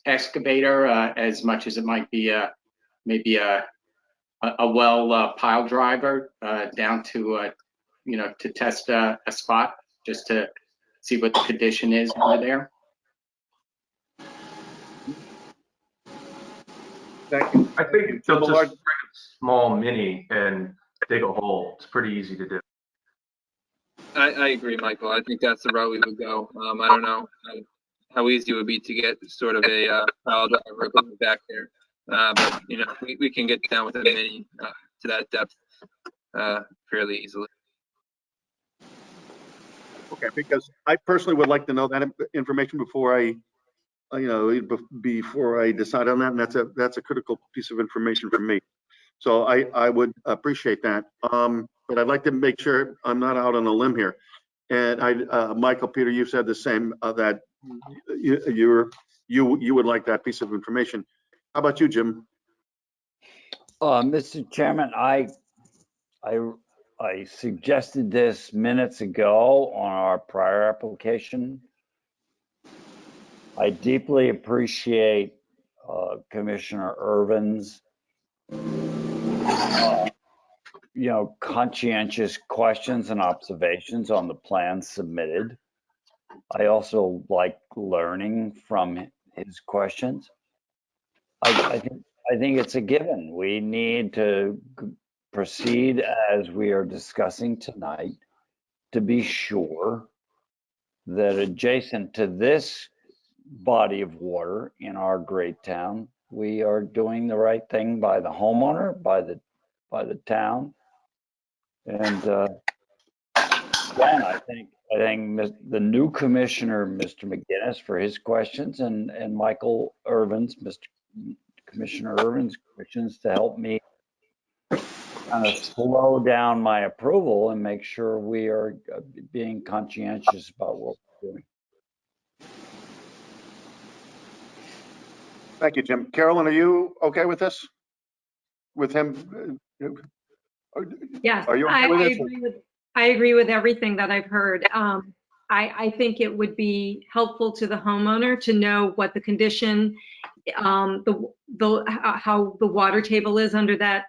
excavator as much as it might be maybe a well pile driver down to to test a spot just to see what the condition is under there. Thank you. I think they'll just bring a small mini and dig a hole. It's pretty easy to do. I agree, Michael. I think that's the route we would go. I don't know how easy it would be to get sort of a pile driver equipment back there, but we can get down with a mini to that depth fairly easily. Okay, because I personally would like to know that information before I decide on that, and that's a critical piece of information for me. So I would appreciate that. But I'd like to make sure I'm not out on a limb here. And Michael, Peter, you said the same, that you would like that piece of information. How about you, Jim? Mr. Chairman, I suggested this minutes ago on our prior application. I deeply appreciate Commissioner Irvin's conscientious questions and observations on the plans submitted. I also like learning from his questions. I think it's a given. We need to proceed as we are discussing tonight to be sure that adjacent to this body of water in our great town, we are doing the right thing by the homeowner, by the town. And again, I think the new commissioner, Mr. McGinnis, for his questions, and Michael Irvin's, Commissioner Irvin's questions to help me kind of slow down my approval and make sure we are being conscientious about what we're doing. Thank you, Jim. Carolyn, are you okay with this? With him? Yes, Are you okay with this? I agree with everything that I've heard. I think it would be helpful to the homeowner to know what the condition, how the water table is under that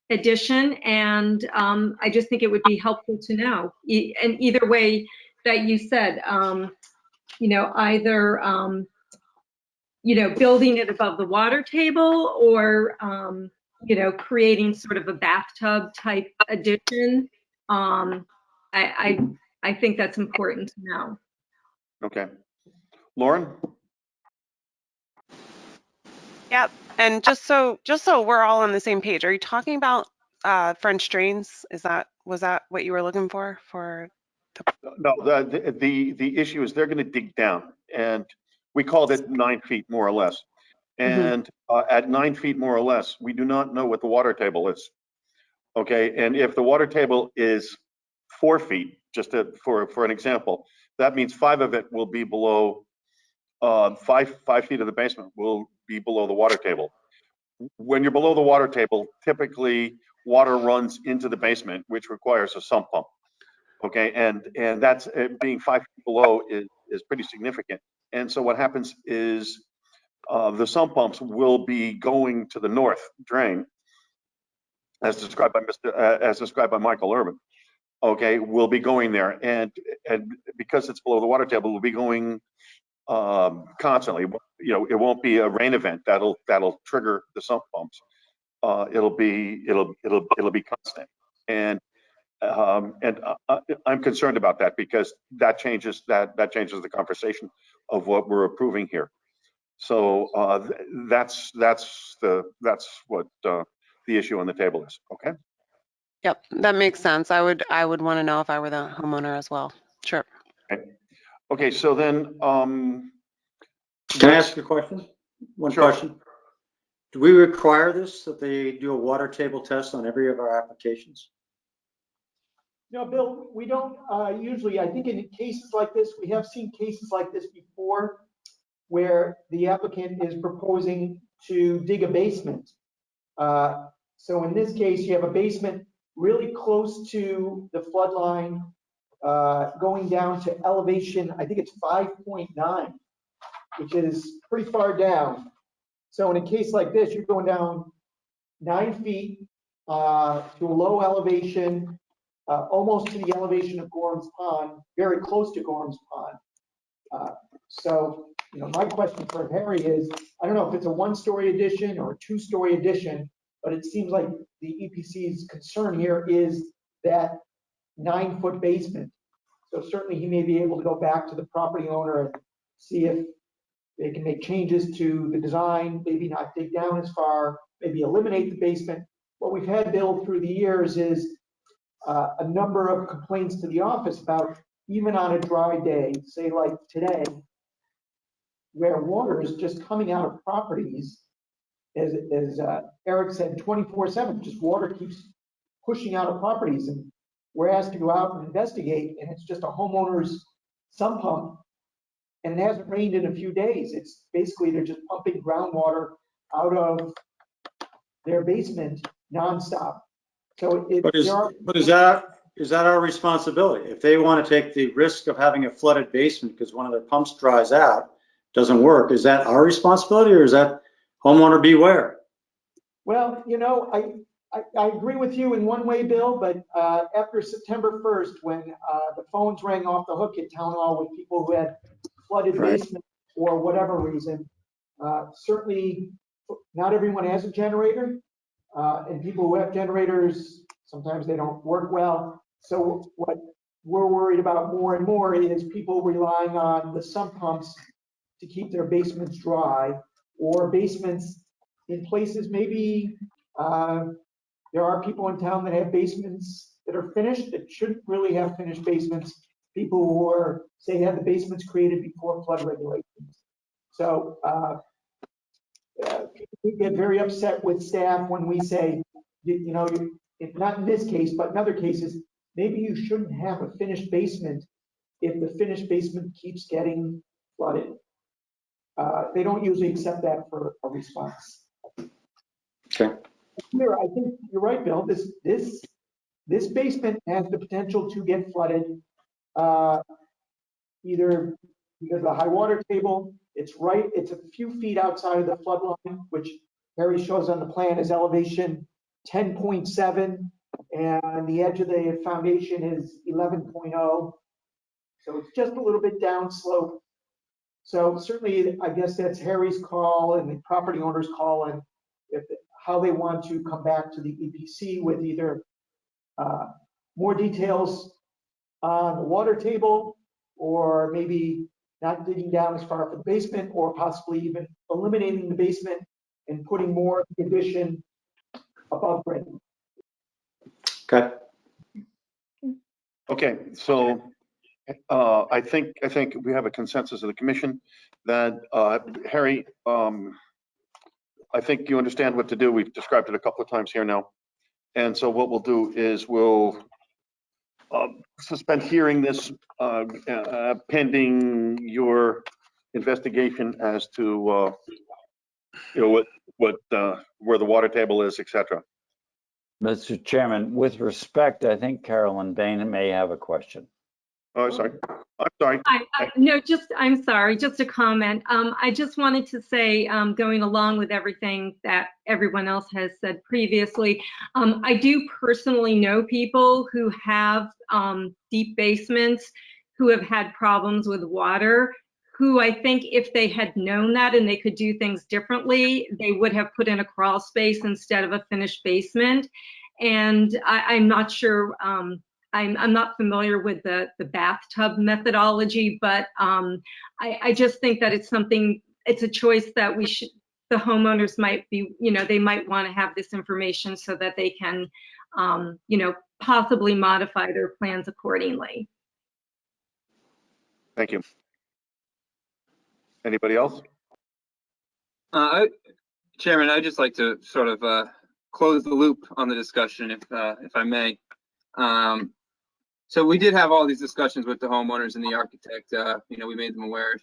addition, and I just think it would be helpful to know. And either way that you said, either building it above the water table or creating sort of a bathtub type addition. I think that's important to know. Okay. Lauren? Yep. And just so we're all on the same page, are you talking about French drains? Was that what you were looking for? No, the issue is they're going to dig down, and we called it 9 feet more or less. And at 9 feet more or less, we do not know what the water table is. Okay, and if the water table is 4 feet, just for an example, that means 5 of it will be below, 5 feet of the basement will be below the water table. When you're below the water table, typically water runs into the basement, which requires a sump pump. Okay, and that's being 5 feet below is pretty significant. And so what happens is the sump pumps will be going to the north drain, as described by Michael Urban. Okay, will be going there, and because it's below the water table, will be going constantly. You know, it won't be a rain event that'll trigger the sump pumps. It'll be constant, and I'm concerned about that because that changes the conversation of what we're approving here. So that's what the issue on the table is. Okay. Yep, that makes sense. I would want to know if I were the homeowner as well. Sure. Okay. So then, Can I ask a question? One Sure. question. Do we require this, that they do a water table test on every of our applications? No, Bill, we don't usually, I think in cases like this, we have seen cases like this before where the applicant is proposing to dig a basement. So in this case, you have a basement really close to the flood line, going down to elevation, I think it's 5.9, which is pretty far down. So in a case like this, you're going down 9 feet to a low elevation, almost to the elevation of Gorham's Pond, very close to Gorham's Pond. So, you know, my question for Harry is, I don't know if it's a 1-story addition or a 2-story addition, but it seems like the EPC's concern here is that 9-foot basement. So certainly he may be able to go back to the property owner and see if they can make changes to the design, maybe not dig down as far, maybe eliminate the basement. What we've had, Bill, through the years is a number of complaints to the office about, even on a dry day, say like today, where water is just coming out of properties, as Eric said, 24/7, just water keeps pushing out of properties, and we're asked to go out and investigate, and it's just a homeowner's sump pump, and it hasn't rained in a few days. It's basically they're just pumping groundwater out of their basement nonstop. So But is that our responsibility? If they want to take the risk of having a flooded basement because one of their pumps dries out, doesn't work, is that our responsibility, or is that homeowner beware? Well, you know, I agree with you in one way, Bill, but after September 1st, when the phones rang off the hook at Town Hall with people who had flooded basements for whatever reason, certainly not everyone has a generator, and people who have generators, sometimes they don't work well. So what we're worried about more and more is people relying on the sump pumps to keep their basements dry, or basements in places maybe there are people in town that have basements that are finished that shouldn't really have finished basements. People who are, say, had the basements created before flood regulations. So people get very upset with staff when we say, you know, not in this case, but in other cases, maybe you shouldn't have a finished basement if the finished basement keeps getting flooded. They don't usually accept that for a response. Okay. Here, I think you're right, Bill. This basement has the potential to get flooded, either because of the high water table. It's a few feet outside of the flood line, which Harry shows on the plan is elevation 10.7, and the edge of the foundation is 11.0. So it's just a little bit downslope. So certainly, I guess that's Harry's call and the property owner's call, and how they want to come back to the EPC with either more details on the water table, or maybe not digging down as far for the basement, or possibly even eliminating the basement and putting more of the addition above grade. Okay. Okay. So I think we have a consensus of the commission that Harry, I think you understand what to do. We've described it a couple of times here now. And so what we'll do is we'll suspend hearing this pending your investigation as to, where the water table is, et cetera. Mr. Chairman, with respect, I think Carolyn Bain may have a question. Oh, sorry. I'm sorry. No, I'm sorry, just a comment. I just wanted to say, going along with everything that everyone else has said previously, I do personally know people who have deep basements who have had problems with water, who I think if they had known that and they could do things differently, they would have put in a crawl space instead of a finished basement. And I'm not sure, I'm not familiar with the bathtub methodology, but I just think that it's a choice that the homeowners might be, they might want to have this information so that they can, possibly modify their plans accordingly. Thank you. Anybody else? Chairman, I'd just like to sort of close the loop on the discussion, if I may. So we did have all these discussions with the homeowners and the architect. We made them aware,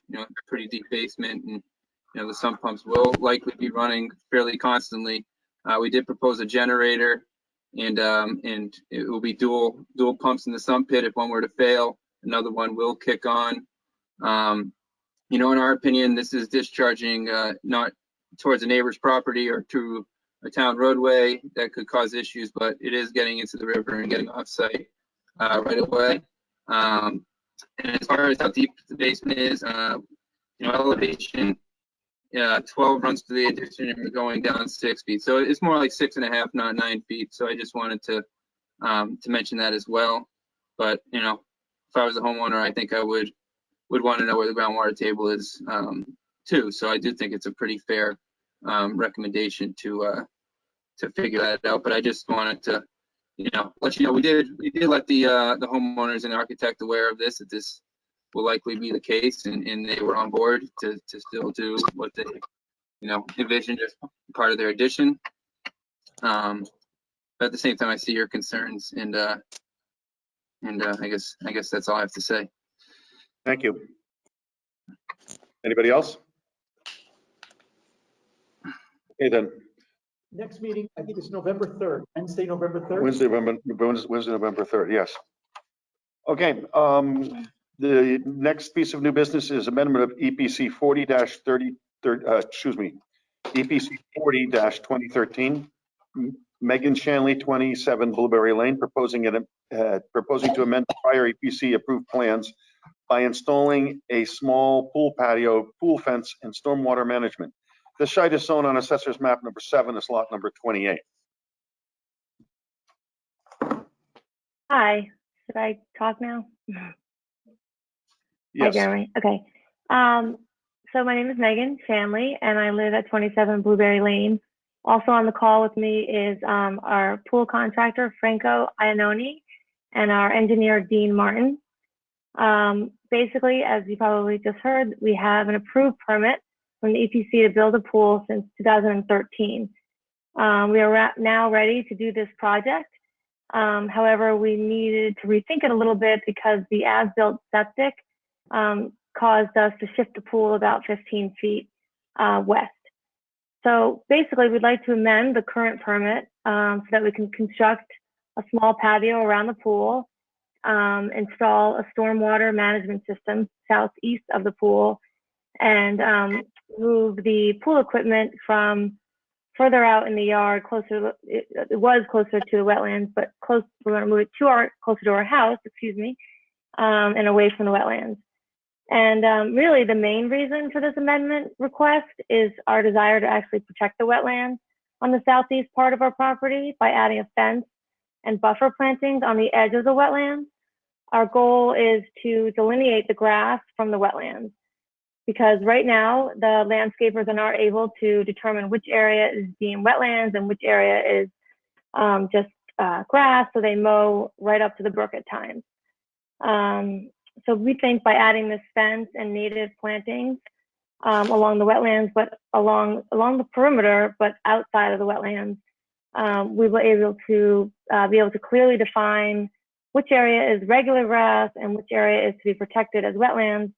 pretty deep basement, and the sump pumps will likely be running fairly constantly. We did propose a generator, and it will be dual pumps in the sump pit. If one were to fail, another one will kick on. In our opinion, this is discharging not towards a neighbor's property or to a town roadway that could cause issues, but it is getting into the river and getting off site right away. And as far as how deep the basement is, elevation, 12 runs to the addition and we're going down 6 feet. So it's more like 6.5, not 9 feet. So I just wanted to mention that as well. But, if I was a homeowner, I think I would want to know where the groundwater table is too. So I do think it's a pretty fair recommendation to figure that out. But I just wanted to, let you know, we did let the homeowners and the architect aware of this, that this will likely be the case, and they were on board to still do what they, envisioned as part of their addition. But at the same time, I see your concerns, and I guess that's all I have to say. Thank you. Anybody else? Okay, then. Next meeting, I think it's November 3rd, Wednesday, November 3rd. Wednesday, November 3rd, yes. Okay, the next piece of new business is amendment of EPC 40-2013. Megan Shanley, 27 Blueberry Lane, proposing to amend prior EPC approved plans by installing a small pool patio, pool fence, and stormwater management. The site is shown on Assessor's Map number 7, as lot number 28. Hi, should I talk now? Yes. Hi, Jeremy. Okay. So my name is Megan Shanley, and I live at 27 Blueberry Lane. Also on the call with me is our pool contractor, Franco Iannoni, and our engineer, Dean Martin. Basically, as you probably just heard, we have an approved permit from the EPC to build a pool since 2013. We are now ready to do this project. However, we needed to rethink it a little bit because the as-built septic caused us to shift the pool about 15 feet west. So basically, we'd like to amend the current permit so that we can construct a small patio around the pool, install a stormwater management system southeast of the pool, and move the pool equipment from further out in the yard, it was closer to the wetlands, but we're going to move it closer to our house, and away from the wetlands. And really the main reason for this amendment request is our desire to actually protect the wetlands on the southeast part of our property by adding a fence and buffer plantings on the edge of the wetlands. Our goal is to delineate the grass from the wetlands, because right now the landscapers are not able to determine which area is deemed wetlands and which area is just grass, so they mow right up to the brook at times. So we think by adding this fence and native plantings, along the wetlands, but along the perimeter, but outside of the wetlands. We were able to clearly define which area is regular grass and which area is to be protected as wetlands.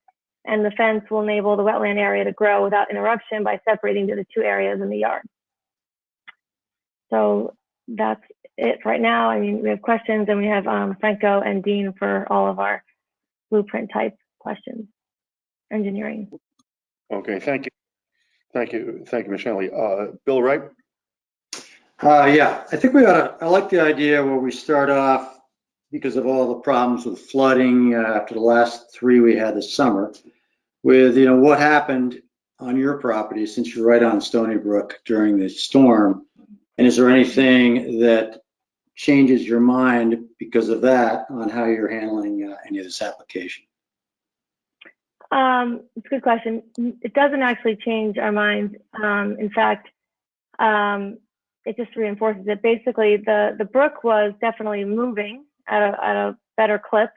And the fence will enable the wetland area to grow without interruption by separating the two areas in the yard. So that's it right now. I mean, we have questions, and we have Franco and Dean for all of our blueprint type questions, engineering. Okay, thank you. Thank you, Ms. Shanley. Bill Wright? Yeah, I think I like the idea where we start off, because of all the problems with flooding after the last 3 we had this summer, with, what happened on your property since you're right on Stony Brook during the storm. And is there anything that changes your mind because of that on how you're handling any of this application? It's a good question. It doesn't actually change our minds. In fact, it just reinforces it. Basically, the brook was definitely moving at a better clip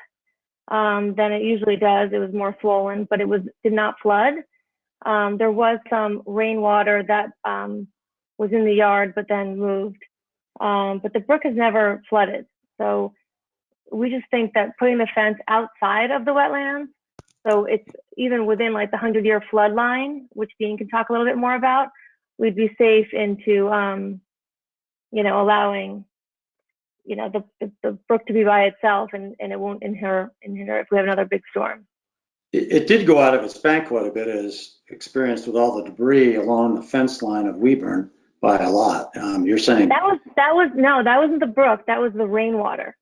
than it usually does. It was more swollen, but it did not flood. There was some rainwater that was in the yard, but then moved. But the brook has never flooded. So we just think that putting the fence outside of the wetlands, so it's even within like the 100-year flood line, which Dean can talk a little bit more about, we'd be safe into, allowing, the brook to be by itself, and it won't inherit if we have another big storm. It did go out of its bank quite a bit, as experienced with all the debris along the fence line of Weeburn by a lot. You're saying that wasn't the brook. That was the rainwater.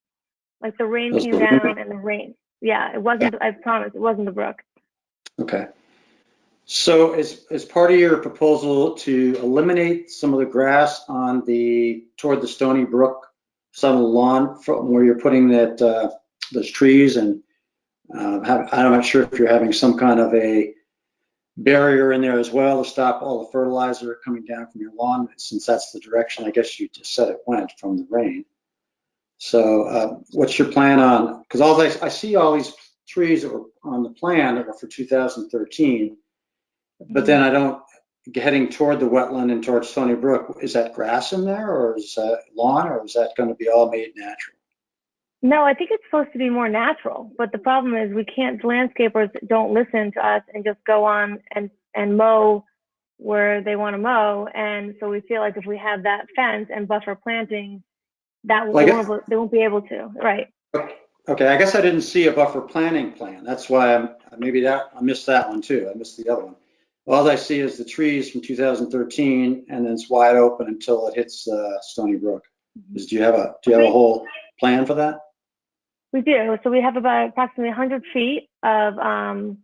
Like the rain came down and the rain. Yeah, it wasn't. I promise, it wasn't the brook. Okay. So is part of your proposal to eliminate some of the grass toward the Stony Brook side of the lawn from where you're putting those trees, and I'm not sure if you're having some kind of a barrier in there as well to stop all the fertilizer coming down from your lawn, since that's the direction I guess you just said it went from the rain. So what's your plan on, because I see all these trees that were on the plan that were for 2013, but then I don't, heading toward the wetland and towards Stony Brook, is that grass in there, or is that lawn, or is that going to be all made natural? No, I think it's supposed to be more natural, but the problem is landscapers don't listen to us and just go on and mow where they want to mow. And so we feel like if we have that fence and buffer planting, they won't be able to, right? Okay, I guess I didn't see a buffer planning plan. That's why I missed that one too. I missed the other one. All I see is the trees from 2013, and then it's wide open until it hits Stony Brook. Do you have a whole plan for that? We do. So we have about approximately 100 feet of a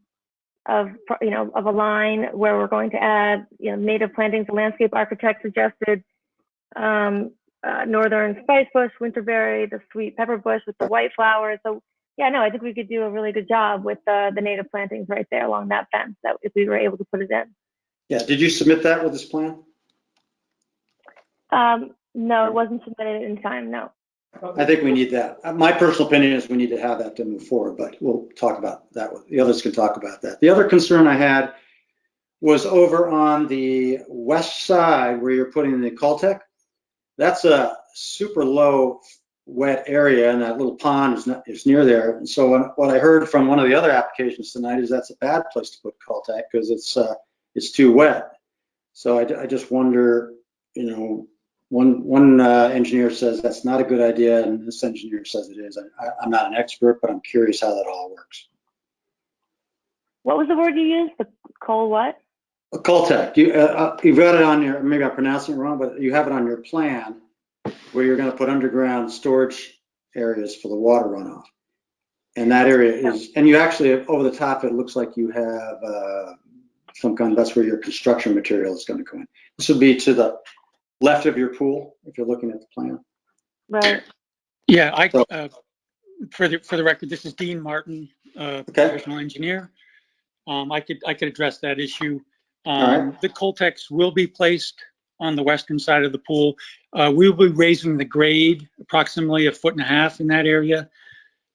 line where we're going to add, native plantings. The landscape architect suggested northern spice bush, winterberry, the sweet pepper bush with the white flowers. So yeah, no, I think we could do a really good job with the native plantings right there along that fence, that if we were able to put it in. Yeah, did you submit that with this plan? No, it wasn't submitted in time, no. I think we need that. My personal opinion is we need to have that to move forward, but we'll talk about that. The others can talk about that. The other concern I had was over on the west side where you're putting the Caltech. That's a super low wet area, and that little pond is near there. And so what I heard from one of the other applications tonight is that's a bad place to put Caltech because it's too wet. So I just wonder, one engineer says that's not a good idea, and this engineer says it is. I'm not an expert, but I'm curious how that all works. What was the word you used? The coal what? A Caltech. You've got it on your, maybe I'm pronouncing it wrong, but you have it on your plan where you're going to put underground storage areas for the water runoff. And that area is, and you actually, over the top, it looks like you have some kind of, that's where your construction material is going to go in. This would be to the left of your pool, if you're looking at the plan. Right. Yeah, for the record, this is Dean Martin, professional engineer. I could address that issue. Right. The Coltex will be placed on the western side of the pool. We will be raising the grade approximately 1.5 feet in that area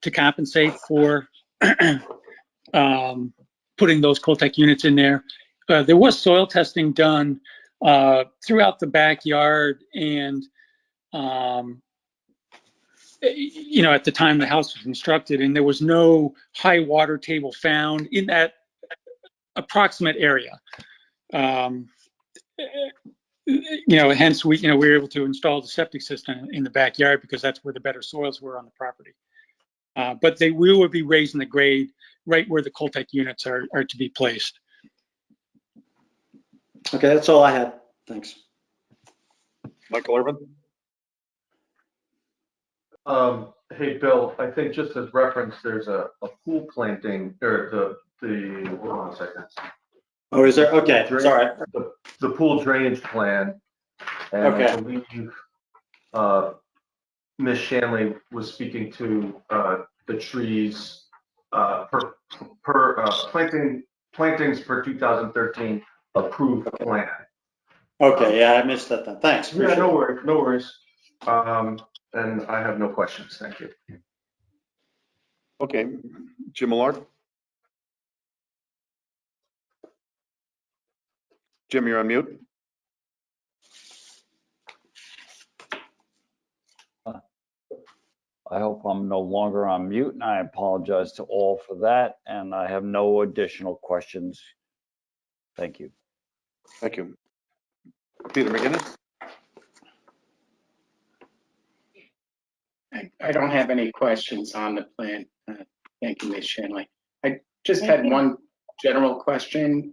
to compensate for putting those Coltech units in there. there was soil testing done throughout the backyard, and you know, at the time the house was constructed, and there was no high water table found in that approximate area. You know, hence we were able to install the septic system in the backyard because that's where the better soils were on the property. But we will be raising the grade right where the Coltech units are to be placed. Okay, that's all I had. Thanks. Michael Irvin? Hey, Bill, I think just as reference, there's a pool planting, or hold on a second. Oh, is there? Okay, sorry. The pool drainage plan. And Okay. I believe Ms. Shanley was speaking to the trees plantings per 2013 approved plan. Okay, yeah, I missed that then. Thanks. Yeah, no worries, no worries. And I have no questions. Thank you. Okay, Jim Millard? Jim, you're on mute. I hope I'm no longer on mute, and I apologize to all for that, and I have no additional questions. Thank you. Thank you. Peter McGinnis? I don't have any questions on the plan. Thank you, Ms. Shanley. I just had one general question.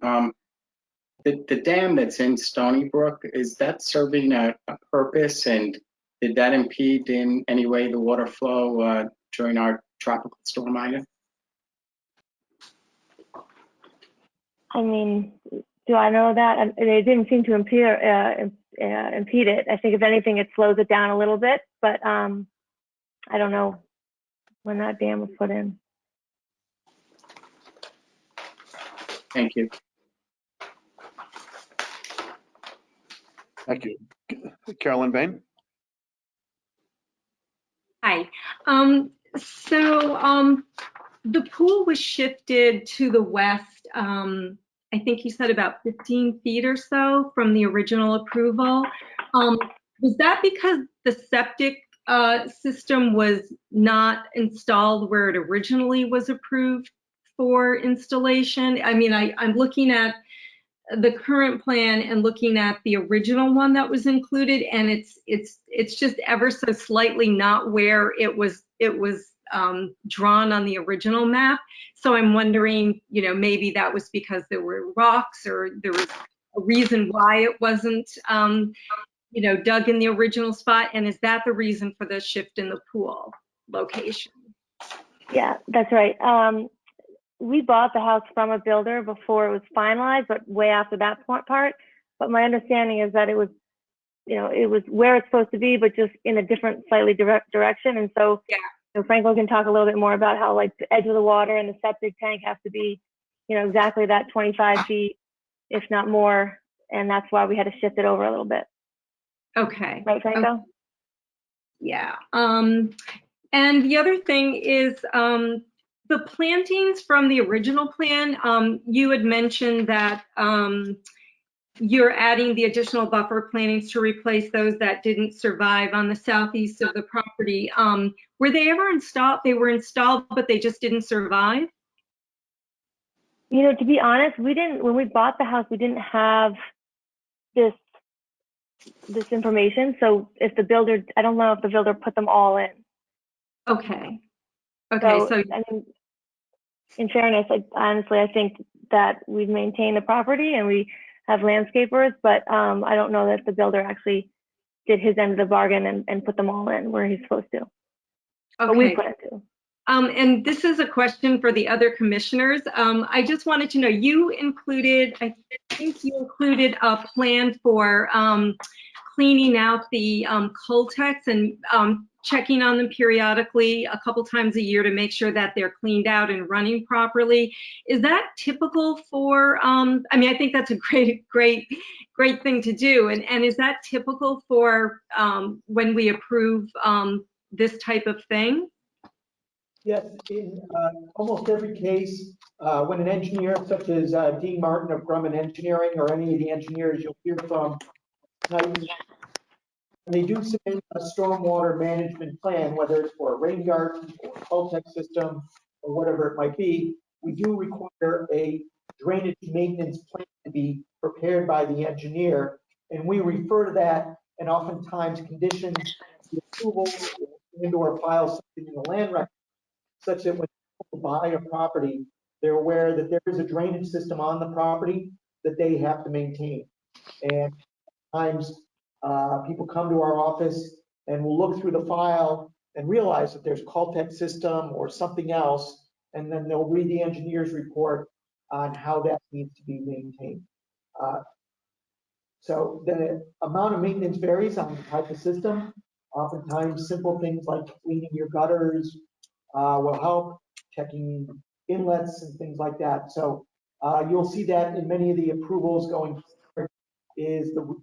The dam that's in Stony Brook, is that serving a purpose, and did that impede in any way the water flow during our tropical storm Ida? I mean, do I know that? It didn't seem to impede it. I think if anything, it slows it down a little bit, but I don't know when that dam was put in. Thank you. Thank you. Carolyn Bain? Hi. The pool was shifted to the west, I think you said about 15 feet or so from the original approval. Was that because the septic system was not installed where it originally was approved for installation? I mean, I'm looking at the current plan and looking at the original one that was included, and it's just ever so slightly not where it was drawn on the original map. So I'm wondering, you know, maybe that was because there were rocks, or there was a reason why it wasn't you know, dug in the original spot. And is that the reason for the shift in the pool location? Yeah, that's right. We bought the house from a builder before it was finalized, but way after that part. But my understanding is that it was, you know, it was where it's supposed to be, but just in a different, slightly direct direction. And so, yeah, you know, Franco can talk a little bit more about how, like, the edge of the water and the septic tank have to be, you know, exactly that 25 feet, if not more. And that's why we had to shift it over a little bit. Okay. Right, Franco? Okay. Yeah. And the other thing is, the plantings from the original plan, you had mentioned that you're adding the additional buffer plantings to replace those that didn't survive on the southeast of the property. Were they ever installed? They were installed, but they just didn't survive? You know, to be honest, when we bought the house, we didn't have this information. So if the builder, I don't know if the builder put them all in. Okay. Okay. So I mean, in fairness, honestly, I think that we've maintained the property and we have landscapers, but I don't know that the builder actually did his end of the bargain and put them all in where he's supposed to. Okay. But we plan to. And this is a question for the other commissioners. I just wanted to know, I think you included a plan for cleaning out the Coltex and checking on them periodically a couple times a year to make sure that they're cleaned out and running properly. Is that typical for, I mean, I think that's a great thing to do. And is that typical for when we approve this type of thing? Yes, in almost every case, when an engineer such as Dean Martin of Grumman Engineering or any of the engineers you'll hear from tonight, they do submit a stormwater management plan, whether it's for a rain garden or a Coltech system or whatever it might be. We do require a drainage maintenance plan to be prepared by the engineer, and we refer to that and oftentimes condition the approval and/or file something in the land record, such that when people buy a property, they're aware that there is a drainage system on the property that they have to maintain. And times people come to our office and will look through the file and realize that there's Coltech system or something else, and then they'll read the engineer's report on how that needs to be maintained. So the amount of maintenance varies on the type of system. Oftentimes, simple things like cleaning your gutters will help, checking inlets and things like that. So you'll see that in many of the approvals going forward is the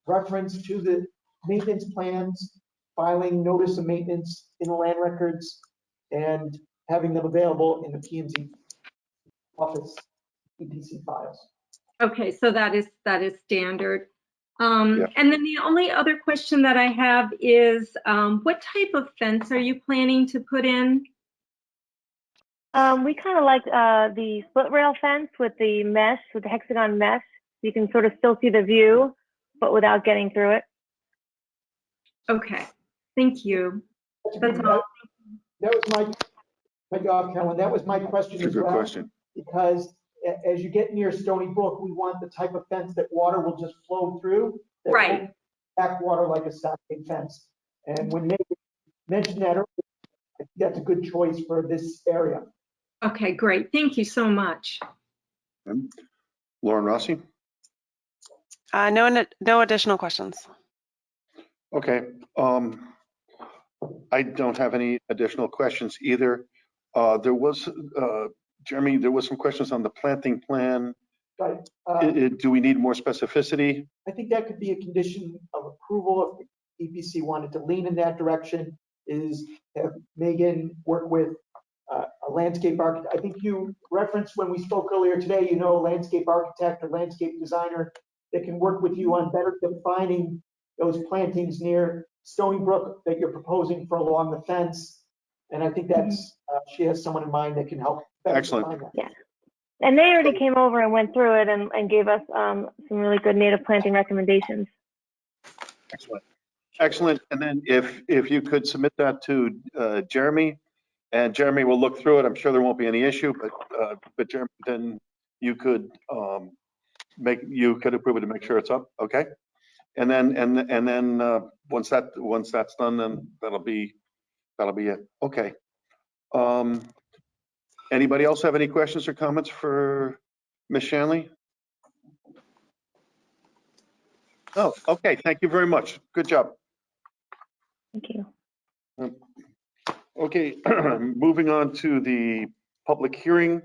reference to the maintenance plans, filing notice of maintenance in the land records, and having them available in the P&Z office EPC files. Okay, so that is standard. Yeah. And then the only other question that I have is, what type of fence are you planning to put in? We kind of like the split rail fence with the mesh, with the hexagon mesh. You can sort of still see the view, but without getting through it. Okay, thank you. That's all. That was my job, Helen. That was my question It's a as good well. question. Because as you get near Stony Brook, we want the type of fence that water will just flow through. That Right. won't back water like a stockade fence. And when they mentioned that earlier, I think that's a good choice for this area. Okay, great. Thank you so much. Lauren Rossi? No additional questions. Okay. I don't have any additional questions either. There was, Jeremy, there was some questions on the planting plan. But Do we need more specificity? I think that could be a condition of approval if EPC wanted to lean in that direction, is have Megan work with a landscape architect. I think you referenced when we spoke earlier today, you know, a landscape architect or landscape designer that can work with you on better defining those plantings near Stony Brook that you're proposing for along the fence. And I think that's, she has someone in mind that can help better Excellent. define that. Yeah. And they already came over and went through it and gave us some really good native planting recommendations. Excellent. Excellent. And then if you could submit that to Jeremy, and Jeremy will look through it. I'm sure there won't be any issue, but Jeremy, then you could approve it to make sure it's up. Okay. And then once that's done, then that'll be it. Okay. Anybody else have any questions or comments for Ms. Shanley? Oh, okay. Thank you very much. Good job. Thank you. Okay, moving on to the public hearing,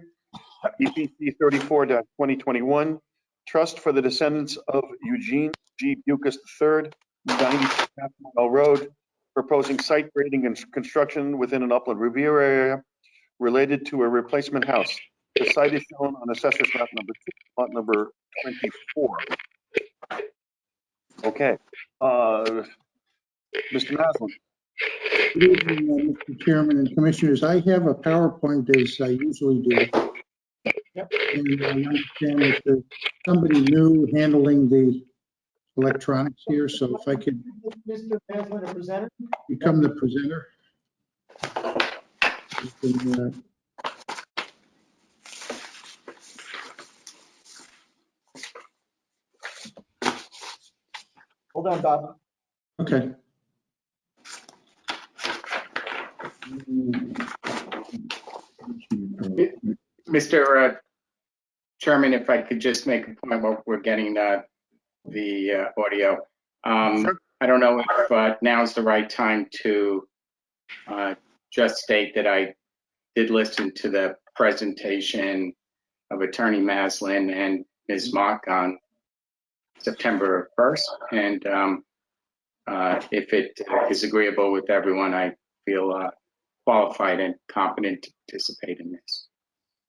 EPC 34-2021, Trust for the Descendants of Eugene G. Bucas III, 90 Half Mile Road, proposing site grading and construction within an upland review area related to a replacement house. The site is shown on Assessor's Map number 2, lot number 24. Okay, Mr. Maslin. Good evening, Mr. Chairman and Commissioners. I have a PowerPoint as I usually do. Yep. And I understand that there's somebody new handling the electronics here, so if I could Mr. Maslin, the presenter? become the presenter. Hold on, Bob. Okay. Mr. Chairman, if I could just make a point while we're getting the audio. I don't know if now's the right time to just state that I did listen to the presentation of Attorney Maslin and Ms. Mock on September 1st. And if it is agreeable with everyone, I feel qualified and competent to participate in this.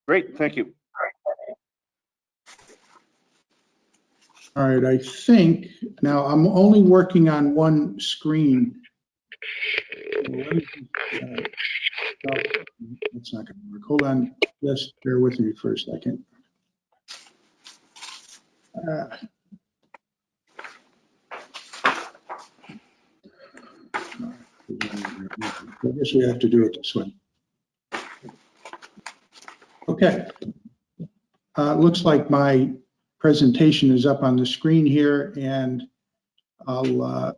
Great, thank you. All right, I think, now I'm only working on one screen. Let me, oh, that's not gonna work. Hold on, just bear with me for a second. I guess we have to do it this way. Okay. Looks like my presentation is up on the screen here, and I'll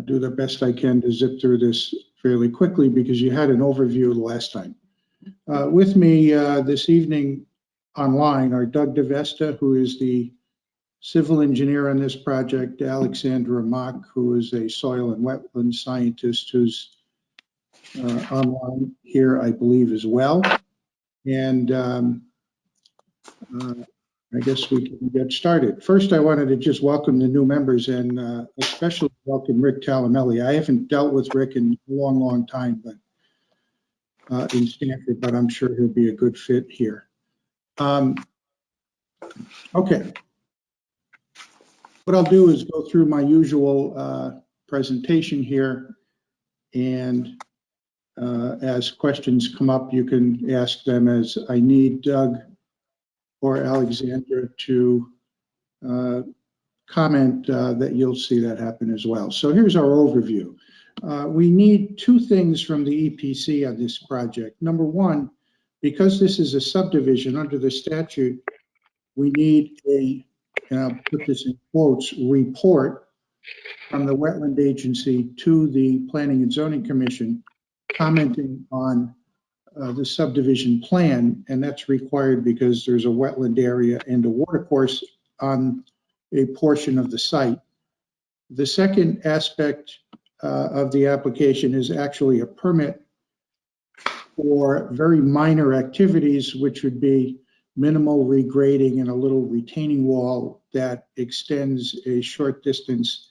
do the best I can to zip through this fairly quickly because you had an overview the last time. With me this evening online are Doug DeVesta, who is the civil engineer on this project, Alexandra Mock, who is a soil and wetland scientist who's online here, I believe, as well. And I guess we can get started. First, I wanted to just welcome the new members and especially welcome Rick Talamelli. I haven't dealt with Rick in a long, long time, but in Stanford, but I'm sure he'll be a good fit here. Okay. What I'll do is go through my usual presentation here, and as questions come up, you can ask them as I need Doug or Alexandra to comment that you'll see that happen as well. So here's our overview. We need two things from the EPC on this project. Number one, because this is a subdivision under the statute, we need a, and I'll put this in quotes, report from the wetland agency to the Planning and Zoning Commission commenting on the subdivision plan, and that's required because there's a wetland area and a watercourse on a portion of the site. The second aspect of the application is actually a permit for very minor activities, which would be minimal regrading and a little retaining wall that extends a short distance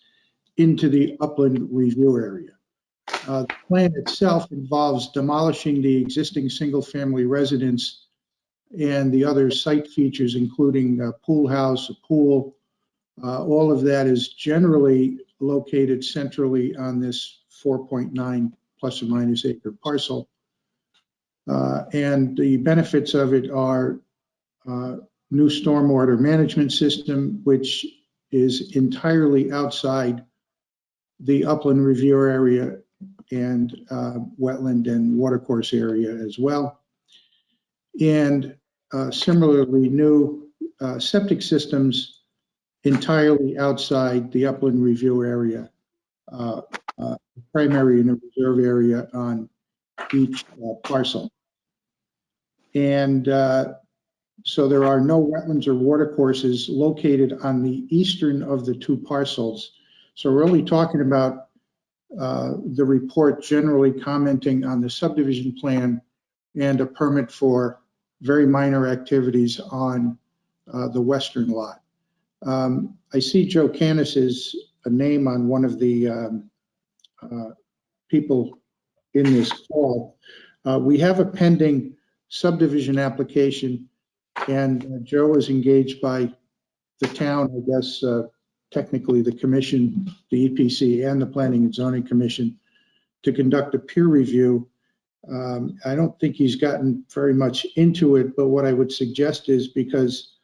into the upland review area. The plan itself involves demolishing the existing single-family residence and the other site features, including a pool house, a pool. All of that is generally located centrally on this 4.9 plus or minus acre parcel. And the benefits of it are new stormwater management system, which is entirely outside the upland review area and wetland and watercourse area as well. And similarly, new septic systems entirely outside the upland review area, primary and reserve area on each parcel. And so there are no wetlands or watercourses located on the eastern of the two parcels. So we're only talking about the report generally commenting on the subdivision plan and a permit for very minor activities on the western lot. I see Joe Canis is a name on one of the people in this call. We have a pending subdivision application, and Joe is engaged by the town, I guess, technically the commission, the EPC, and the Planning and Zoning Commission to conduct a peer review. I don't think he's gotten very much into it, but what I would suggest is, because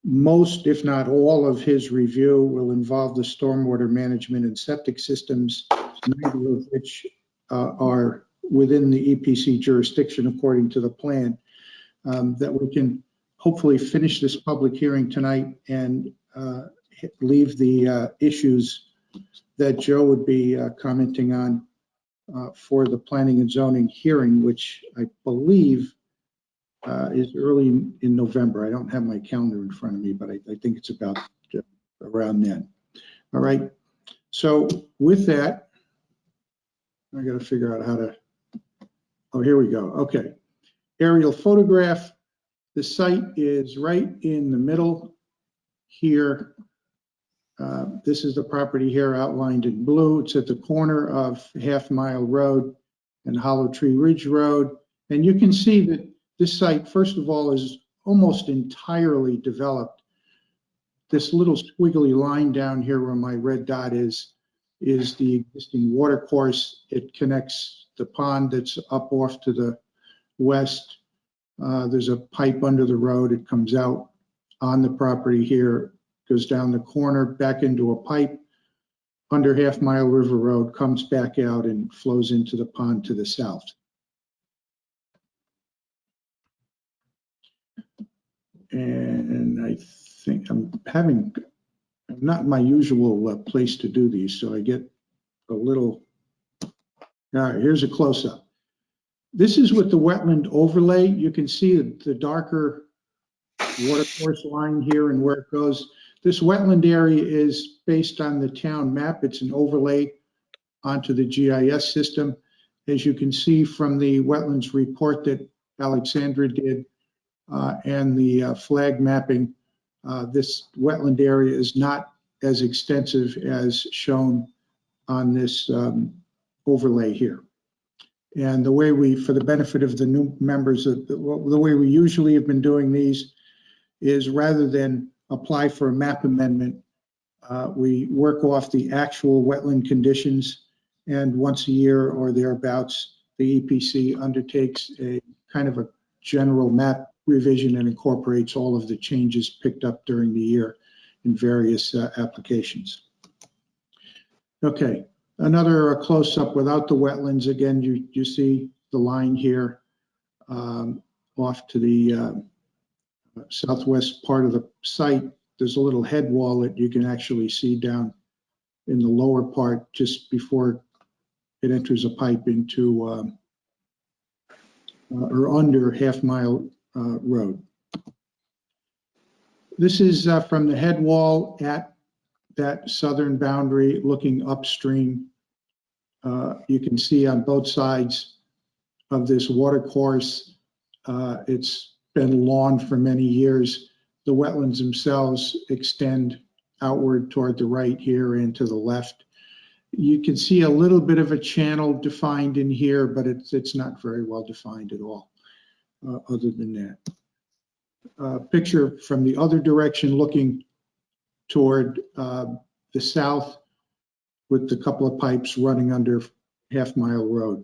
most, if not all, of his review will involve the stormwater management and septic systems, neither of which are within the EPC jurisdiction according to the plan, that we can hopefully finish this public hearing tonight and leave the issues that Joe would be commenting on for the planning and zoning hearing, which I believe is early in November. I don't have my calendar in front of me, but I think it's about around then. All right. So with that, I got to figure out how to, oh, here we go. Okay. Aerial photograph. The site is right in the middle here. This is the property here outlined in blue. It's at the corner of Half Mile Road and Hollow Tree Ridge Road. And you can see that this site, first of all, is almost entirely developed. This little squiggly line down here where my red dot is the existing water course. It connects the pond that's up off to the west. There's a pipe under the road. It comes out on the property here, goes down the corner, back into a pipe under Half Mile River Road, comes back out and flows into the pond to the south. And I think I'm not my usual place to do these, so I get a little, all right, here's a close-up. This is with the wetland overlay. You can see the darker water course line here and where it goes. This wetland area is based on the town map. It's an overlay onto the GIS system. As you can see from the wetlands report that Alexandra did and the flag mapping, this wetland area is not as extensive as shown on this overlay here. And the way we, for the benefit of the new members, the way we usually have been doing these is rather than apply for a map amendment, we work off the actual wetland conditions, and once a year or thereabouts, the EPC undertakes a kind of a general map revision and incorporates all of the changes picked up during the year in various applications. Okay, another close-up without the wetlands. Again, you see the line here off to the southwest part of the site. There's a little head wall that you can actually see down in the lower part just before it enters a pipe into or under Half Mile Road. This is from the head wall at that southern boundary looking upstream. You can see on both sides of this water course, it's been lawn for many years. The wetlands themselves extend outward toward the right here and to the left. You can see a little bit of a channel defined in here, but it's not very well defined at all, other than that. Picture from the other direction looking toward the south with the couple of pipes running under Half Mile Road.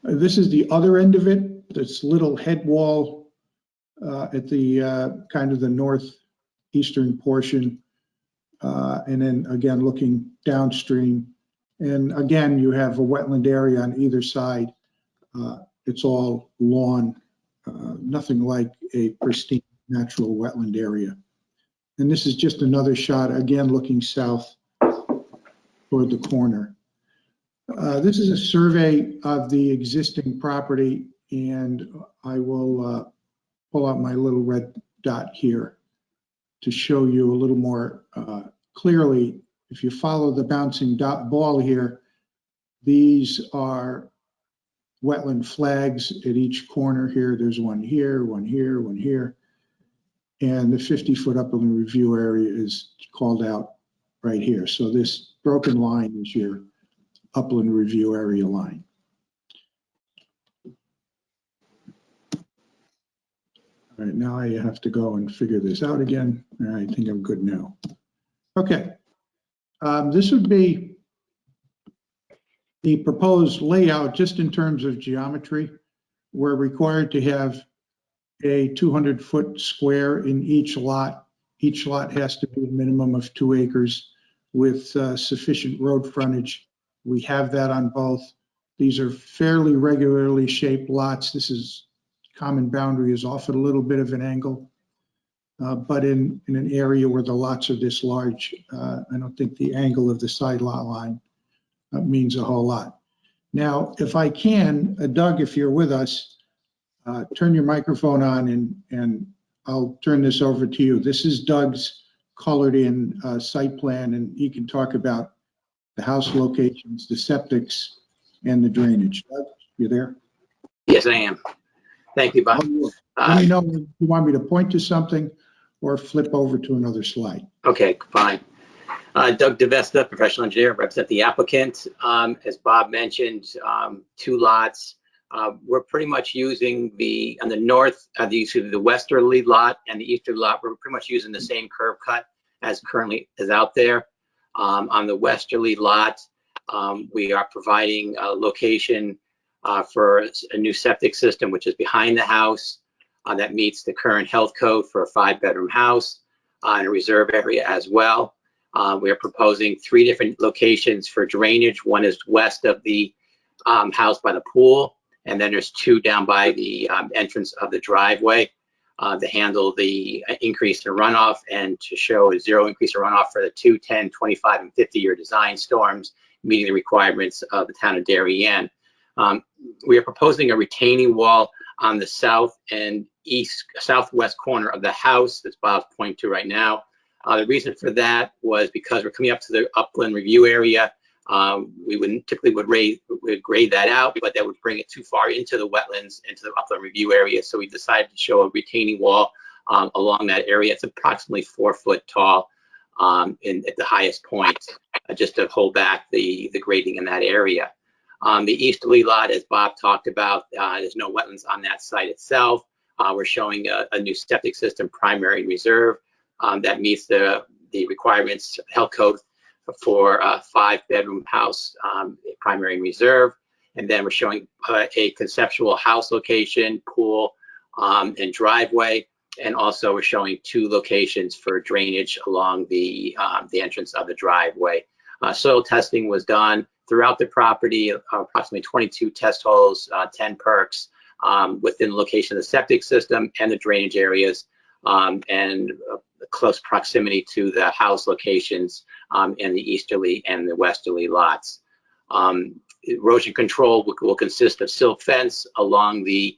This is the other end of it, this little head wall at the kind of the northeastern portion. And then again, looking downstream. And again, you have a wetland area on either side. It's all lawn, nothing like a pristine natural wetland area. And this is just another shot, again, looking south toward the corner. This is a survey of the existing property, and I will pull out my little red dot here to show you a little more clearly. If you follow the bouncing ball here, these are wetland flags at each corner here. There's one here, one here, one here. And the 50-foot upland review area is called out right here. So this broken line is your upland review area line. All right, now I have to go and figure this out again. I think I'm good now. Okay, this would be the proposed layout just in terms of geometry. We're required to have a 200-foot square in each lot. Each lot has to be a minimum of 2 acres with sufficient road frontage. We have that on both. These are fairly regularly shaped lots. This is common boundary is off at a little bit of an angle, but in an area where the lots are this large, I don't think the angle of the side lot line means a whole lot. Now, if I can, Doug, if you're with us, turn your microphone on and I'll turn this over to you. This is Doug's colored in site plan, and he can talk about the house locations, the septics, and the drainage. Doug, you there? Yes, I am. Thank you, Bob. Let me know if you want me to point to something or flip over to another slide. Okay, fine. Doug DeVesta, professional engineer, represent the applicant. As Bob mentioned, 2 lots. We're pretty much using on the north, the westerly lot and the easterly lot, we're pretty much using the same curve cut as currently is out there. On the westerly lot, we are providing a location for a new septic system, which is behind the house, that meets the current health code for a 5-bedroom house, and a reserve area as well. We are proposing 3 different locations for drainage. One is west of the house by the pool, and then there's 2 down by the entrance of the driveway to handle the increase in runoff and to show a 0 increase in runoff for the 2, 10, 25, and 50-year design storms, meeting the requirements of the town of Darien. We are proposing a retaining wall on the south and southwest corner of the house that Bob's pointing to right now. The reason for that was because we're coming up to the upland review area. We would typically grade that out, but that would bring it too far into the wetlands, into the upland review area. So we decided to show a retaining wall along that area. It's approximately 4 foot tall at the highest point, just to hold back the grading in that area. The easterly lot, as Bob talked about, there's no wetlands on that site itself. We're showing a new septic system, primary reserve, that meets the requirements, health code for a 5-bedroom house, primary reserve. And then we're showing a conceptual house location, pool, and driveway. And also we're showing 2 locations for drainage along the entrance of the driveway. Soil testing was done throughout the property, approximately 22 test holes, 10 perks within the location of the septic system and the drainage areas, and close proximity to the house locations in the easterly and the westerly lots. Erosion control will consist of silt fence along the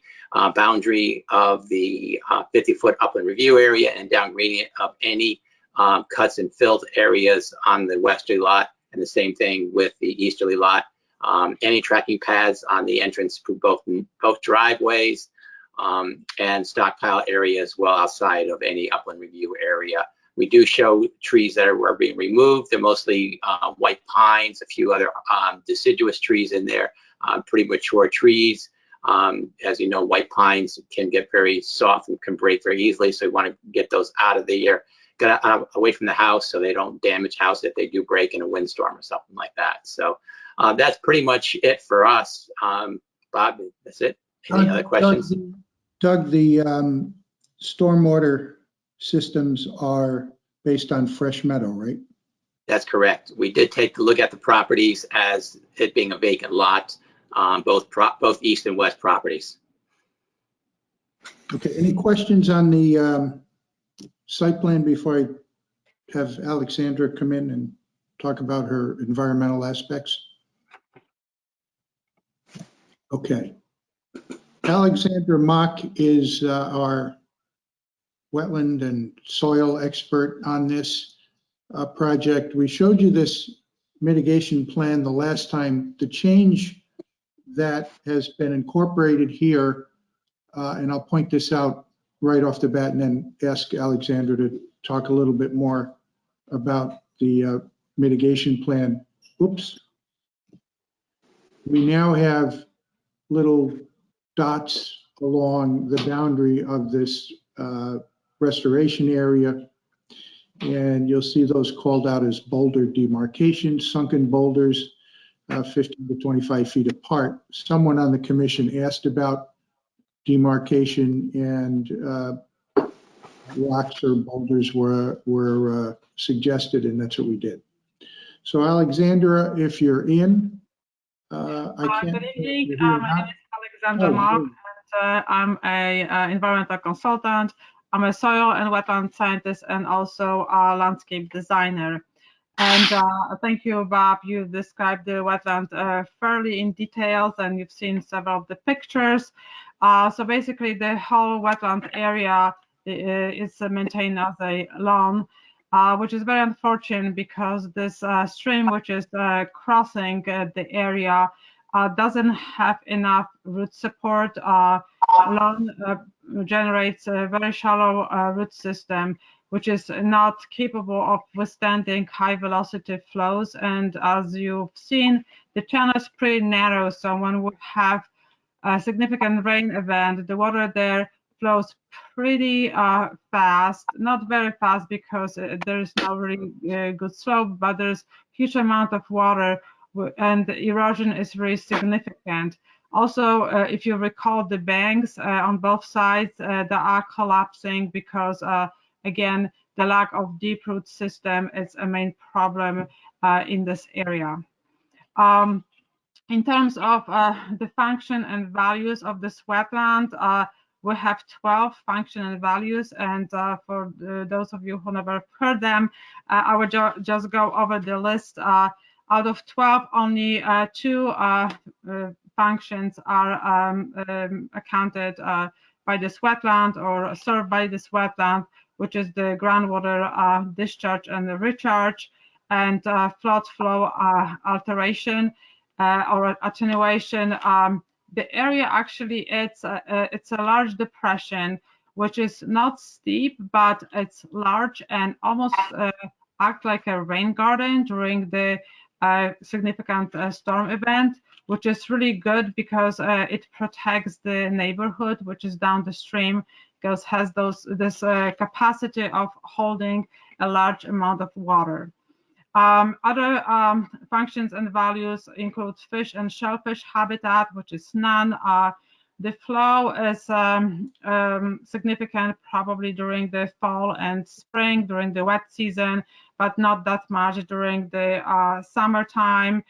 boundary of the 50-foot upland review area and down gradient of any cuts and filled areas on the westerly lot, and the same thing with the easterly lot. Any tracking pads on the entrance to both driveways, and stockpile area as well outside of any upland review area. We do show trees that are being removed. They're mostly white pines, a few other deciduous trees in there, pretty mature trees. As you know, white pines can get very soft and can break very easily, so we want to get those out of the air, get away from the house so they don't damage house if they do break in a windstorm or something like that. So that's pretty much it for us. Bob, that's it. Any other questions? Doug, the stormwater systems are based on fresh meadow, right? That's correct. We did take a look at the properties as it being a vacant lot, both east and west properties. Okay, any questions on the site plan before I have Alexandra come in and talk about her environmental aspects? Okay. Alexandra Mock is our wetland and soil expert on this project. We showed you this mitigation plan the last time. The change that has been incorporated here, and I'll point this out right off the bat and then ask Alexandra to talk a little bit more about the mitigation plan. Oops. We now have little dots along the boundary of this restoration area, and you'll see those called out as boulder demarcations, sunken boulders, 15 to 25 feet apart. Someone on the commission asked about demarcation, and rocks or boulders were suggested, and that's what we did. So Alexandra, if you're in, I can't. Good evening. My name is Alexandra Mark, and I'm an environmental consultant. I'm a soil and wetland scientist and also a landscape designer. And thank you, Bob. You described the wetland fairly in details, and you've seen several of the pictures. So basically, the whole wetland area is maintained as a lawn, which is very unfortunate because this stream, which is crossing the area, doesn't have enough root support. Lawn generates a very shallow root system, which is not capable of withstanding high velocity flows. And as you've seen, the channel is pretty narrow, so when we have a significant rain event, the water there flows pretty fast, not very fast because there is no really good slope, but there's huge amount of water and the erosion is really significant. Also, if you recall, the banks on both sides, they are collapsing because, again, the lack of deep root system is a main problem in this area. In terms of the function and values of this wetland, we have 12 function and values, and for those of you who never heard them, I would just go over the list. Out of 12, only 2 functions are accounted by this wetland or served by this wetland, which is the groundwater discharge and the recharge, and flood flow alteration or attenuation. The area actually, it's a large depression, which is not steep, but it's large and almost act like a rain garden during the significant storm event, which is really good because it protects the neighborhood, which is down the stream, because has this capacity of holding a large amount of water. Other functions and values include fish and shellfish habitat, which is none. The flow is significant probably during the fall and spring, during the wet season, but not that much during the summertime.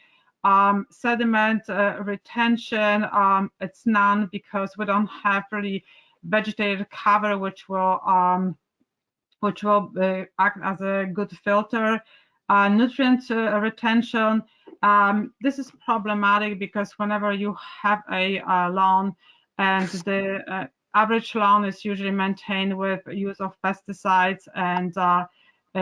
Sediment retention, it's none because we don't have really vegetated cover, which will act as a good filter. Nutrient retention, this is problematic because whenever you have a lawn and the average lawn is usually maintained with use of pesticides and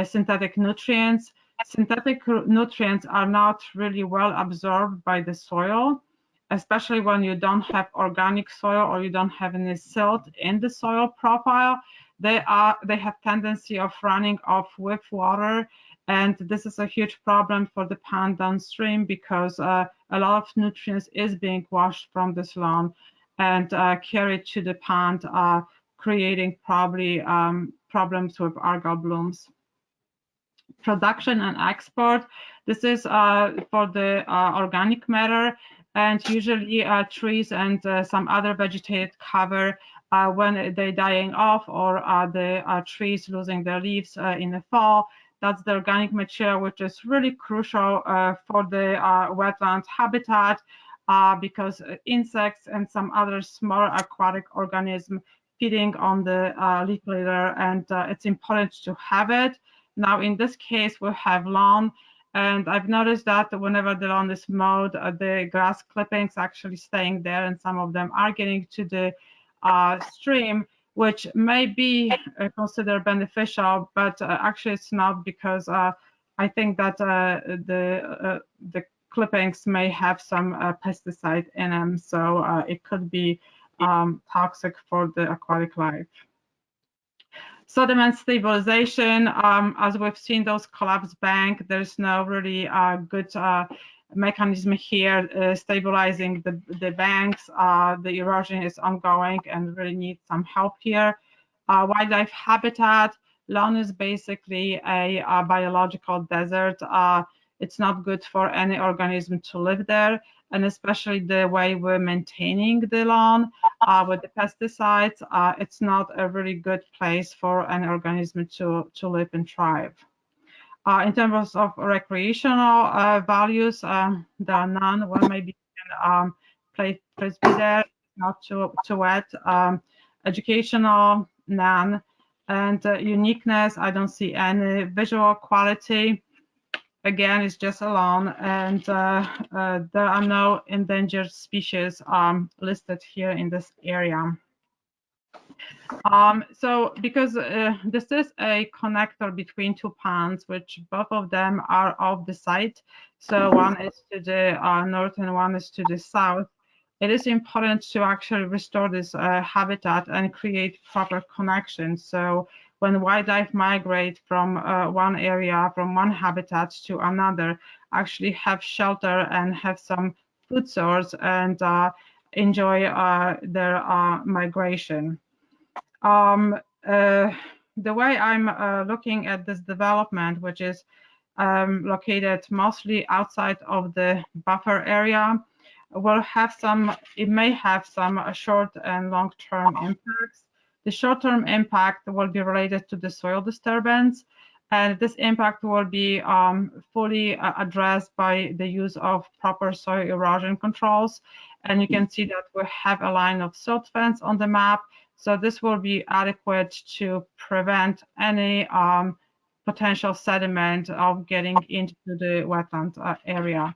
synthetic nutrients. Synthetic nutrients are not really well absorbed by the soil, especially when you don't have organic soil or you don't have any silt in the soil profile. They have tendency of running off with water, and this is a huge problem for the pond downstream because a lot of nutrients is being washed from this lawn and carried to the pond, creating probably problems with algal blooms. Production and export, this is for the organic matter, and usually trees and some other vegetated cover when they're dying off or the trees losing their leaves in the fall. That's the organic material, which is really crucial for the wetland habitat because insects and some other small aquatic organisms feeding on the leaf litter, and it's important to have it. Now, in this case, we have lawn, and I've noticed that whenever the lawn is mowed, the grass clippings actually staying there, and some of them are getting to the stream, which may be considered beneficial, but actually it's not, because I think that the clippings may have some pesticide in them, so it could be toxic for the aquatic life. Sediment stabilization, as we've seen those collapsed bank, there's no really good mechanism here stabilizing the banks. The erosion is ongoing and really needs some help here. Wildlife habitat, lawn is basically a biological desert. It's not good for any organism to live there, and especially the way we're maintaining the lawn with the pesticides, it's not a really good place for an organism to live and thrive. In terms of recreational values, there are none. Well, maybe you can play frisbee there, not too wet. Educational, none. And uniqueness, I don't see any. Visual quality, again, it's just a lawn, and there are no endangered species listed here in this area. So because this is a connector between two ponds, which both of them are off the site, so one is to the north and one is to the south, it is important to actually restore this habitat and create proper connections. So when wildlife migrate from one area, from one habitat to another, actually have shelter and have some food source and enjoy their migration. The way I'm looking at this development, which is located mostly outside of the buffer area, will have some, it may have some short and long-term impacts. The short-term impact will be related to the soil disturbance, and this impact will be fully addressed by the use of proper soil erosion controls. And you can see that we have a line of silt fence on the map. So this will be adequate to prevent any potential sediment of getting into the wetland area.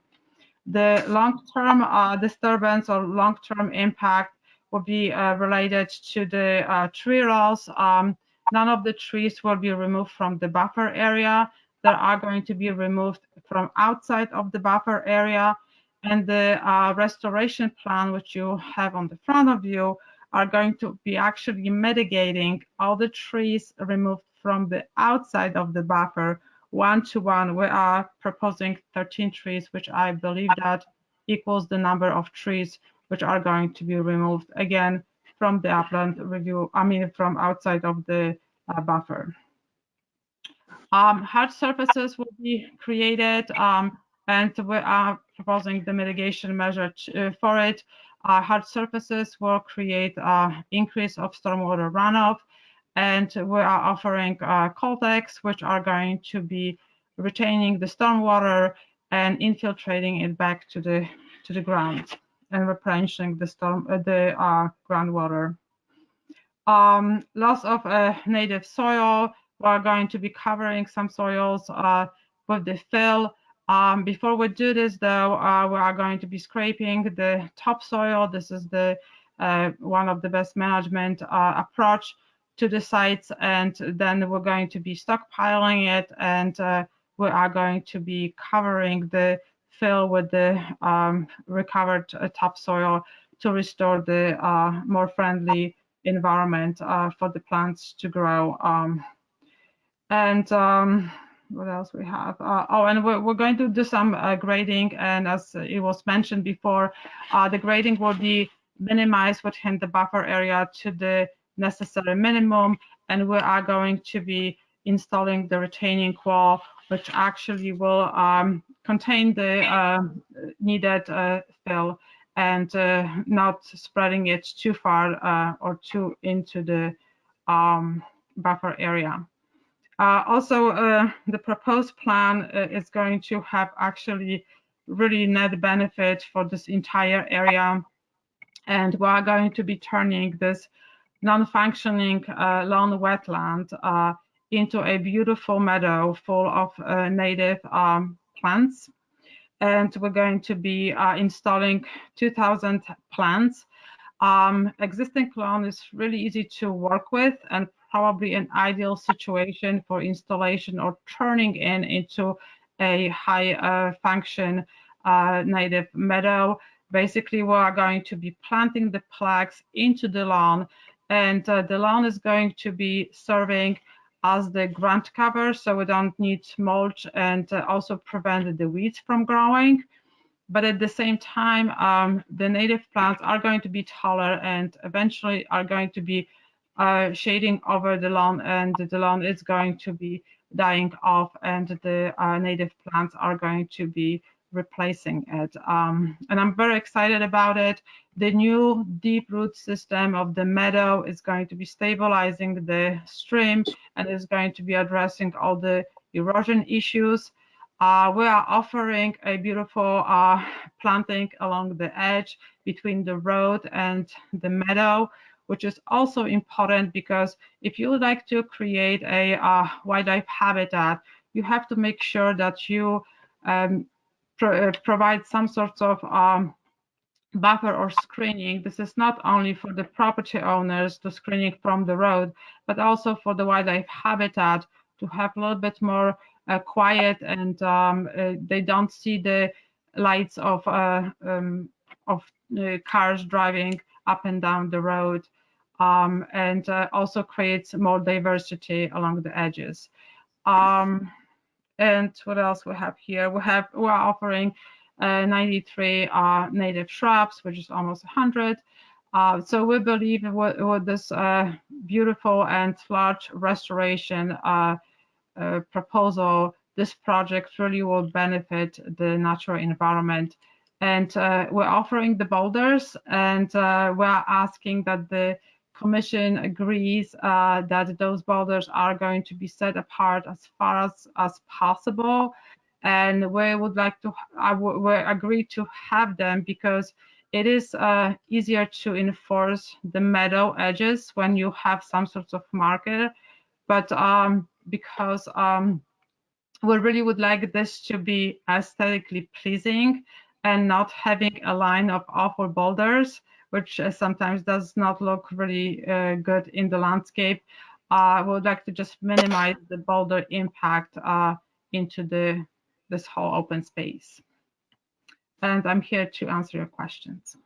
The long-term disturbance or long-term impact will be related to the tree rolls. None of the trees will be removed from the buffer area. They are going to be removed from outside of the buffer area. And the restoration plan, which you have on the front of you, are going to be actually mitigating all the trees removed from the outside of the buffer. 1-to-1, we are proposing 13 trees, which I believe that equals the number of trees which are going to be removed, again, from the upland review, from outside of the buffer. Hard surfaces will be created, and we are proposing the mitigation measure for it. Hard surfaces will create increase of stormwater runoff, and we are offering Coltex, which are going to be retaining the stormwater and infiltrating it back to the ground and replenishing the groundwater. Loss of native soil. We're going to be covering some soils with the fill. Before we do this, though, we are going to be scraping the topsoil. This is the one of the best management approach to the sites, and then we're going to be stockpiling it, and we are going to be covering the fill with the recovered topsoil to restore the more friendly environment for the plants to grow. What else we have? And we're going to do some grading, and as it was mentioned before, the grading will be minimized within the buffer area to the necessary minimum, and we are going to be installing the retaining wall, which actually will contain the needed fill and not spreading it too far or too into the buffer area. Also, the proposed plan is going to have actually really net benefit for this entire area, and we are going to be turning this non-functioning lawn wetland into a beautiful meadow full of native plants. And we're going to be installing 2,000 plants. Existing lawn is really easy to work with and probably an ideal situation for installation or turning into a high function native meadow. Basically, we are going to be planting the plaques into the lawn, and the lawn is going to be serving as the ground cover, so we don't need mulch, and also prevent the weeds from growing. But at the same time, the native plants are going to be taller and eventually are going to be shading over the lawn, and the lawn is going to be dying off, and the native plants are going to be replacing it. And I'm very excited about it. The new deep root system of the meadow is going to be stabilizing the stream and is going to be addressing all the erosion issues. We are offering a beautiful planting along the edge between the road and the meadow, which is also important because if you would like to create a wildlife habitat, you have to make sure that you provide some sorts of buffer or screening. This is not only for the property owners to screening from the road, but also for the wildlife habitat to have a little bit more quiet, and they don't see the lights of cars driving up and down the road, and also creates more diversity along the edges. And what else we have here? We're offering 93 native shrubs, which is almost 100. So we believe with this beautiful and large restoration proposal, this project really will benefit the natural environment. And we're offering the boulders, and we're asking that the Commission agrees that those boulders are going to be set apart as far as possible. And we would like to, we agree to have them because it is easier to enforce the meadow edges when you have some sorts of marker. But because we really would like this to be aesthetically pleasing and not having a line of awful boulders, which sometimes does not look really good in the landscape. I would like to just minimize the boulder impact into this whole open space. And I'm here to answer your questions.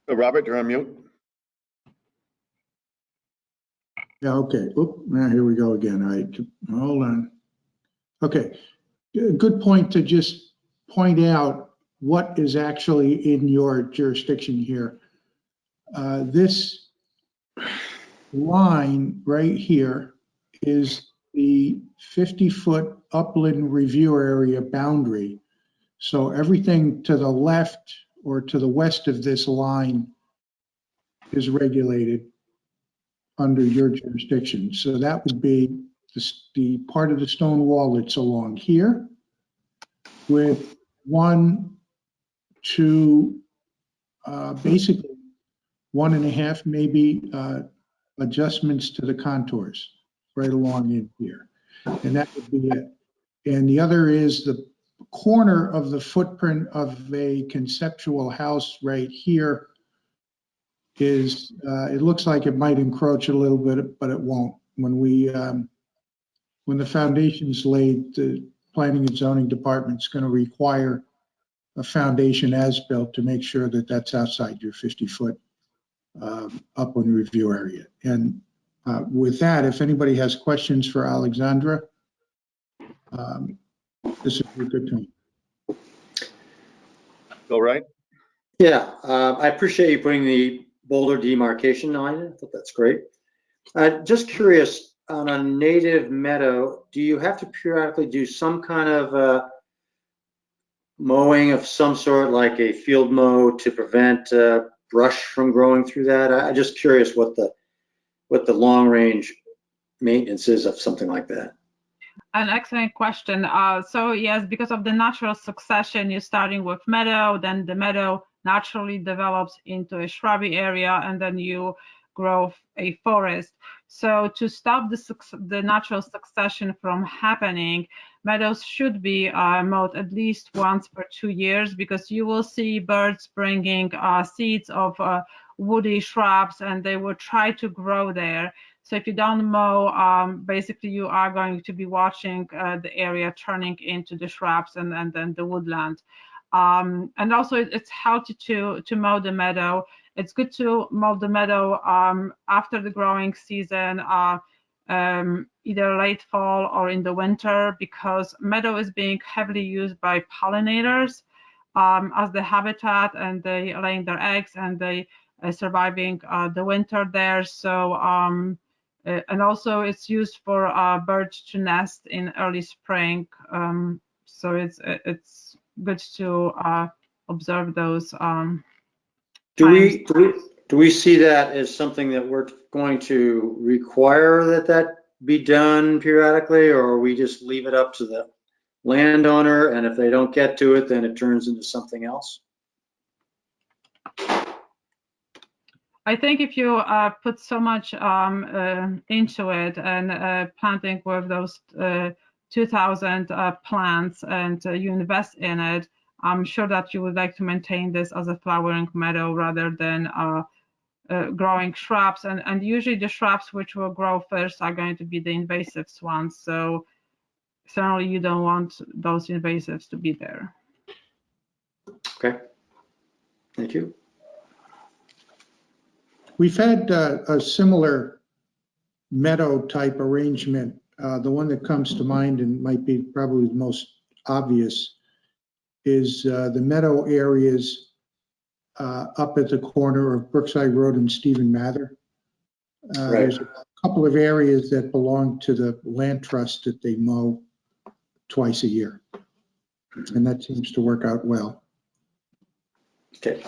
Robert, you're on mute. Yeah, okay. Oop, now here we go again. All right, hold on. Okay, good point to just point out what is actually in your jurisdiction here. This line right here is the 50-foot upland review area boundary. So everything to the left or to the west of this line is regulated under your jurisdiction. So that would be the part of the stone wall that's along here with 1, 2, basically 1.5 maybe adjustments to the contours right along in here. And that would be it. And the other is the corner of the footprint of a conceptual house right here is, it looks like it might encroach a little bit, but it won't. When we, when the foundation's laid, the planning and zoning department's going to require a foundation as built to make sure that that's outside your 50-foot upland review area. And with that, if anybody has questions for Alexandra, this is a good time. All right. Yeah, I appreciate you putting the boulder demarcation line in. I thought that's great. Just curious, on a native meadow, do you have to periodically do some kind of mowing of some sort, like a field mow, to prevent brush from growing through that? I'm just curious what the long range maintenance is of something like that. An excellent question. So yes, because of the natural succession, you're starting with meadow, then the meadow naturally develops into a shrubby area, and then you grow a forest. So to stop the natural succession from happening, meadows should be mowed at least once per 2 years, because you will see birds bringing seeds of woody shrubs, and they will try to grow there. So if you don't mow, basically you are going to be watching the area turning into the shrubs and then the woodland. And also it's healthy to mow the meadow. It's good to mow the meadow after the growing season, either late fall or in the winter, because meadow is being heavily used by pollinators as the habitat, and they laying their eggs, and they surviving the winter there. So and also it's used for birds to nest in early spring. So it's good to observe those. Do we see that as something that we're going to require that be done periodically, or we just leave it up to the landowner, and if they don't get to it, then it turns into something else? I think if you put so much into it, and planting with those 2,000 plants and you invest in it, I'm sure that you would like to maintain this as a flowering meadow rather than growing shrubs. And usually the shrubs which will grow first are going to be the invasive ones. So certainly you don't want those invasives to be there. Okay. Thank you. We've had a similar meadow type arrangement. The one that comes to mind and might be probably the most obvious is the meadow areas up at the corner of Brookside Road and Stephen Mather. Right. There's a couple of areas that belong to the land trust that they mow twice a year. And that seems to work out well. Okay.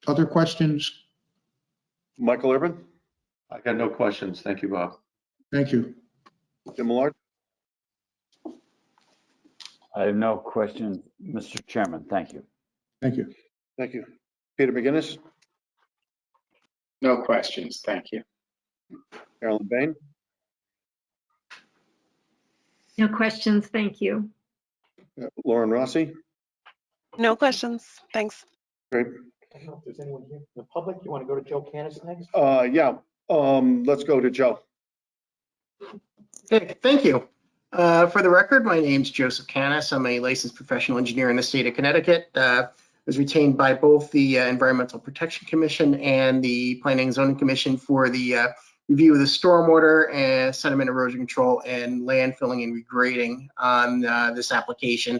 Other questions? Michael Urban? I got no questions. Thank you, Bob. Thank you. Jim Millard? I have no questions, Mr. Chairman. Thank you. Thank you. Thank you. Peter McGinnis? No questions, thank you. Carolyn Bain? No questions, thank you. Lauren Rossi? No questions. Thanks. Great. I don't know if there's anyone here from the public. You want to go to Joe Canis next? Yeah, let's go to Joe. Okay, thank you. For the record, my name's Joseph Canis. I'm a licensed professional engineer in the state of Connecticut. Was retained by both the Environmental Protection Commission and the Planning and Zoning Commission for the review of the stormwater and sediment erosion control and landfilling and regrading on this application.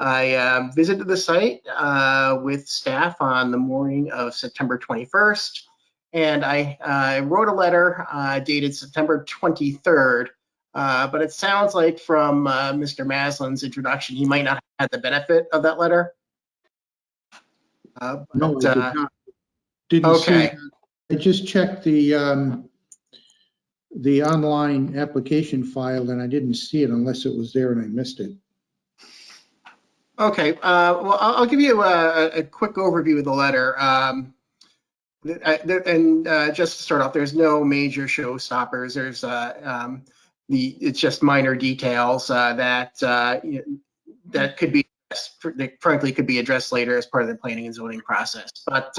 I visited the site with staff on the morning of September 21st, and I wrote a letter dated September 23rd. But it sounds like from Mr. Maslin's introduction, he might not have had the benefit of that letter. No, I did not. Didn't see okay. that. I just checked the online application file and I didn't see it unless it was there and I missed it. Okay, well, I'll give you a quick overview of the letter. Just to start off, there's no major showstoppers. There's it's just minor details that could be, that frankly could be addressed later as part of the planning and zoning process. But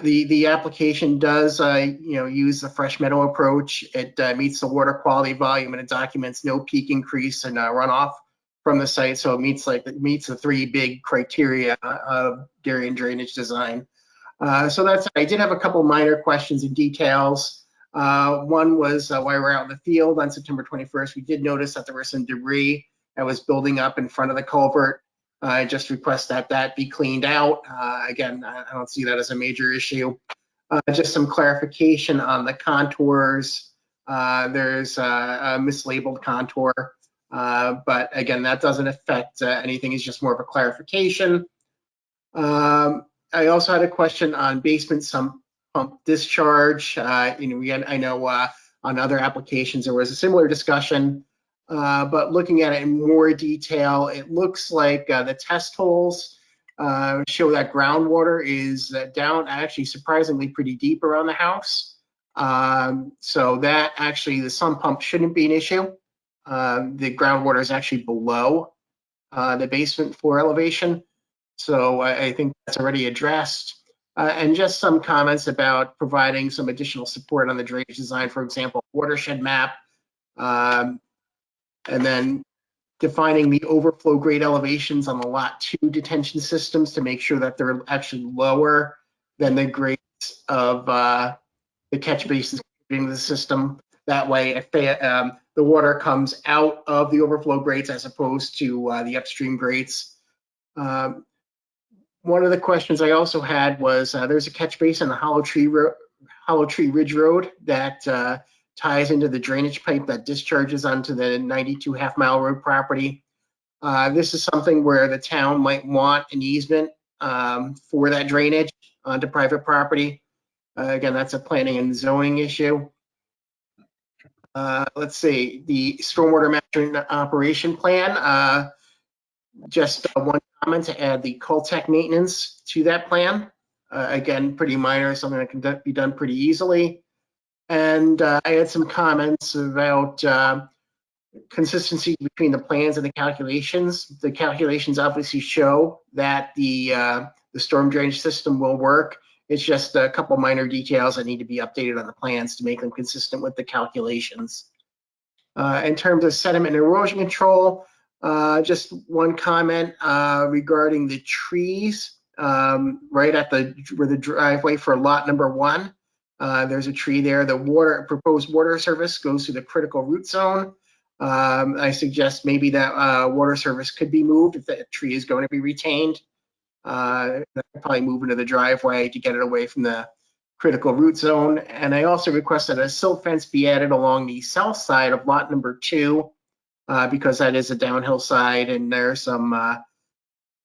the application does use the fresh meadow approach. It meets the water quality volume and it documents no peak increase in runoff from the site. So it meets the three big criteria of Darien drainage design. So that's, I did have a couple minor questions and details. One was while we were out in the field on September 21st, we did notice that there was some debris that was building up in front of the culvert. I just request that that be cleaned out. Again, I don't see that as a major issue. Just some clarification on the contours. There's a mislabeled contour, but again, that doesn't affect anything. It's just more of a clarification. I also had a question on basement sump pump discharge. I know on other applications there was a similar discussion, but looking at it in more detail, it looks like the test holes show that groundwater is down actually surprisingly pretty deep around the house. So that actually the sump pump shouldn't be an issue. The groundwater is actually below the basement floor elevation. So I think that's already addressed. And just some comments about providing some additional support on the drainage design, for example, watershed map, and then defining the overflow grade elevations on the lot 2 detention systems to make sure that they're actually lower than the grades of the catch basins in the system. That way, if they, the water comes out of the overflow grades as opposed to the upstream grades. One of the questions I also had was there's a catch basin on Hollow Tree Ridge Road that ties into the drainage pipe that discharges onto the 92 Half Mile Road property. This is something where the town might want an easement for that drainage onto private property. Again, that's a planning and zoning issue. Let's see, the stormwater management operation plan. Just one comment to add the Coltech maintenance to that plan. Again, pretty minor, something that can be done pretty easily. And I had some comments about consistency between the plans and the calculations. The calculations obviously show that the storm drainage system will work. It's just a couple minor details that need to be updated on the plans to make them consistent with the calculations. In terms of sediment and erosion control, just one comment regarding the trees. Right at where the driveway for lot number 1, there's a tree there. The proposed water service goes to the critical root zone. I suggest maybe that water service could be moved if the tree is going to be retained. Probably move into the driveway to get it away from the critical root zone. And I also requested a silt fence be added along the south side of lot number 2 because that is a downhill side and there's some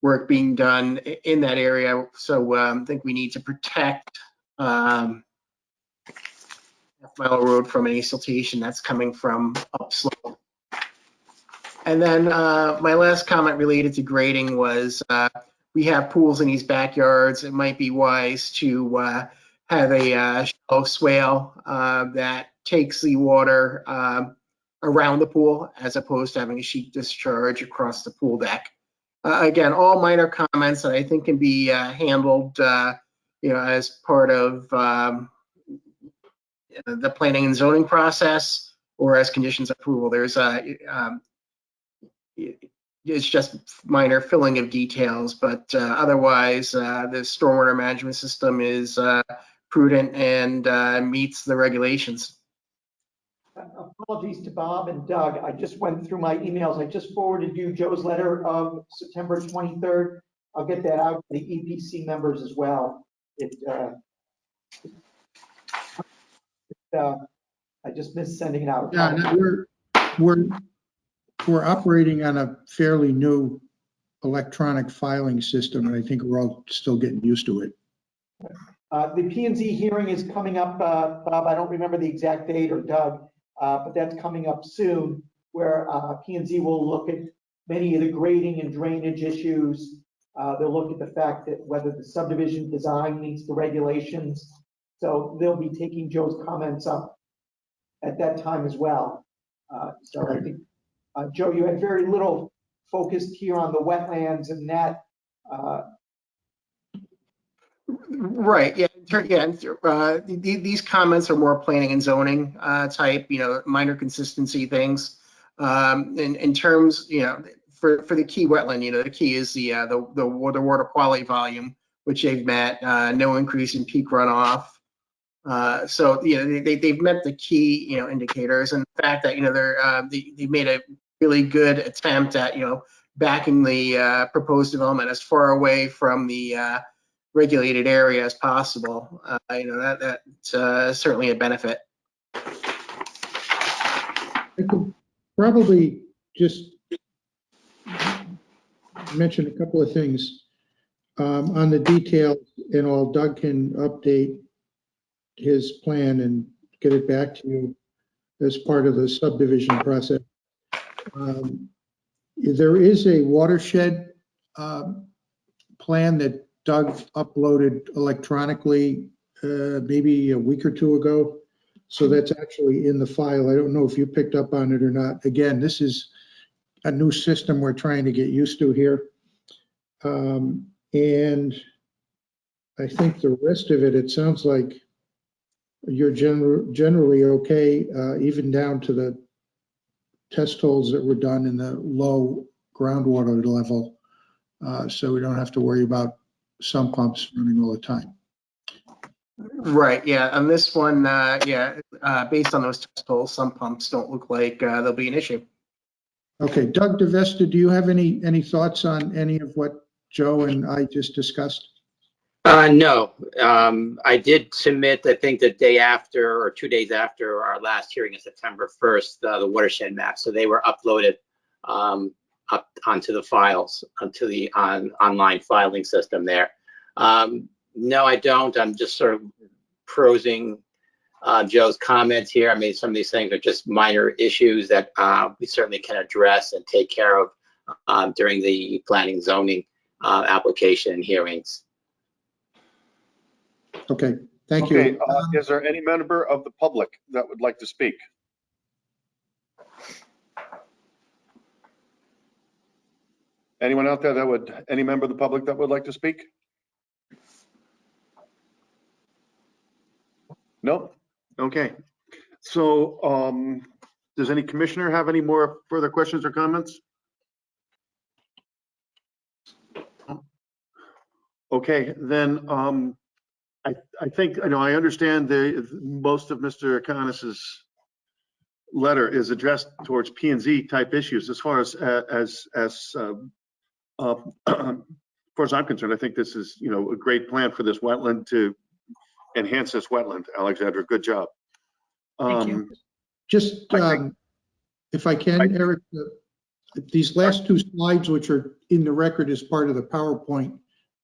work being done in that area. So I think we need to protect Half Mile Road from any siltation that's coming from upslope. And then my last comment related to grading was we have pools in these backyards. It might be wise to have a shallow swale that takes the water around the pool as opposed to having a sheet discharge across the pool deck. Again, all minor comments that I think can be handled as part of the planning and zoning process or as conditions of approval. There's it's just minor filling of details, but otherwise the stormwater management system is prudent and meets the regulations. Apologies to Bob and Doug. I just went through my emails. I just forwarded you Joe's letter of September 23rd. I'll get that out to the EPC members as well. I just missed sending it out. Yeah, we're operating on a fairly new electronic filing system, and I think we're all still getting used to it. The P&Z hearing is coming up, Bob. I don't remember the exact date, or Doug, but that's coming up soon, where P&Z will look at many of the grading and drainage issues. They'll look at the fact that whether the subdivision design meets the regulations. So they'll be taking Joe's comments up at that time as well. So I think, Joe, you had very little focused here on the wetlands and that. Right. Yeah. These comments are more planning and zoning type, minor consistency things. In terms, for the key wetland, the key is the water quality volume, which they've met. No increase in peak runoff. So they've met the key indicators, and the fact that they made a really good attempt at backing the proposed development as far away from the regulated area as possible. That's certainly a benefit. I could probably just mention a couple of things on the details, and all. Doug can update his plan and get it back to you as part of the subdivision process. There is a watershed plan that Doug uploaded electronically maybe a week or two ago. So that's actually in the file. I don't know if you picked up on it or not. Again, this is a new system we're trying to get used to here. And I think the rest of it sounds like you're generally okay, even down to the test holes that were done in the low groundwater level. So we don't have to worry about sump pumps running all the time. Right. Yeah. On this one, based on those test holes, sump pumps don't look like there'll be an issue. Okay. Doug DeVesta, do you have any thoughts on any of what Joe and I just discussed? No, I did submit, I think the day after or 2 days after our last hearing on September 1st, the watershed map. So they were uploaded up onto the files, onto the online filing system there. No, I don't. I'm just sort of prosing Joe's comments here. I mean, some of these things are just minor issues that we certainly can address and take care of during the planning zoning application hearings. Okay, Thank Okay, you. is there any member of the public that would like to speak? Anyone out there that would, any member of the public that would like to speak? No? Okay. So, does any commissioner have any more further questions or comments? Okay, then, I think, I understand most of Mr. Akonis's letter is addressed towards P and Z type issues. As far as far as I'm concerned, I think this is, a great plan for this wetland to enhance this wetland. Alexandra, good job. Thank you. Just, if I can, Eric, these last two slides, which are in the record as part of the PowerPoint,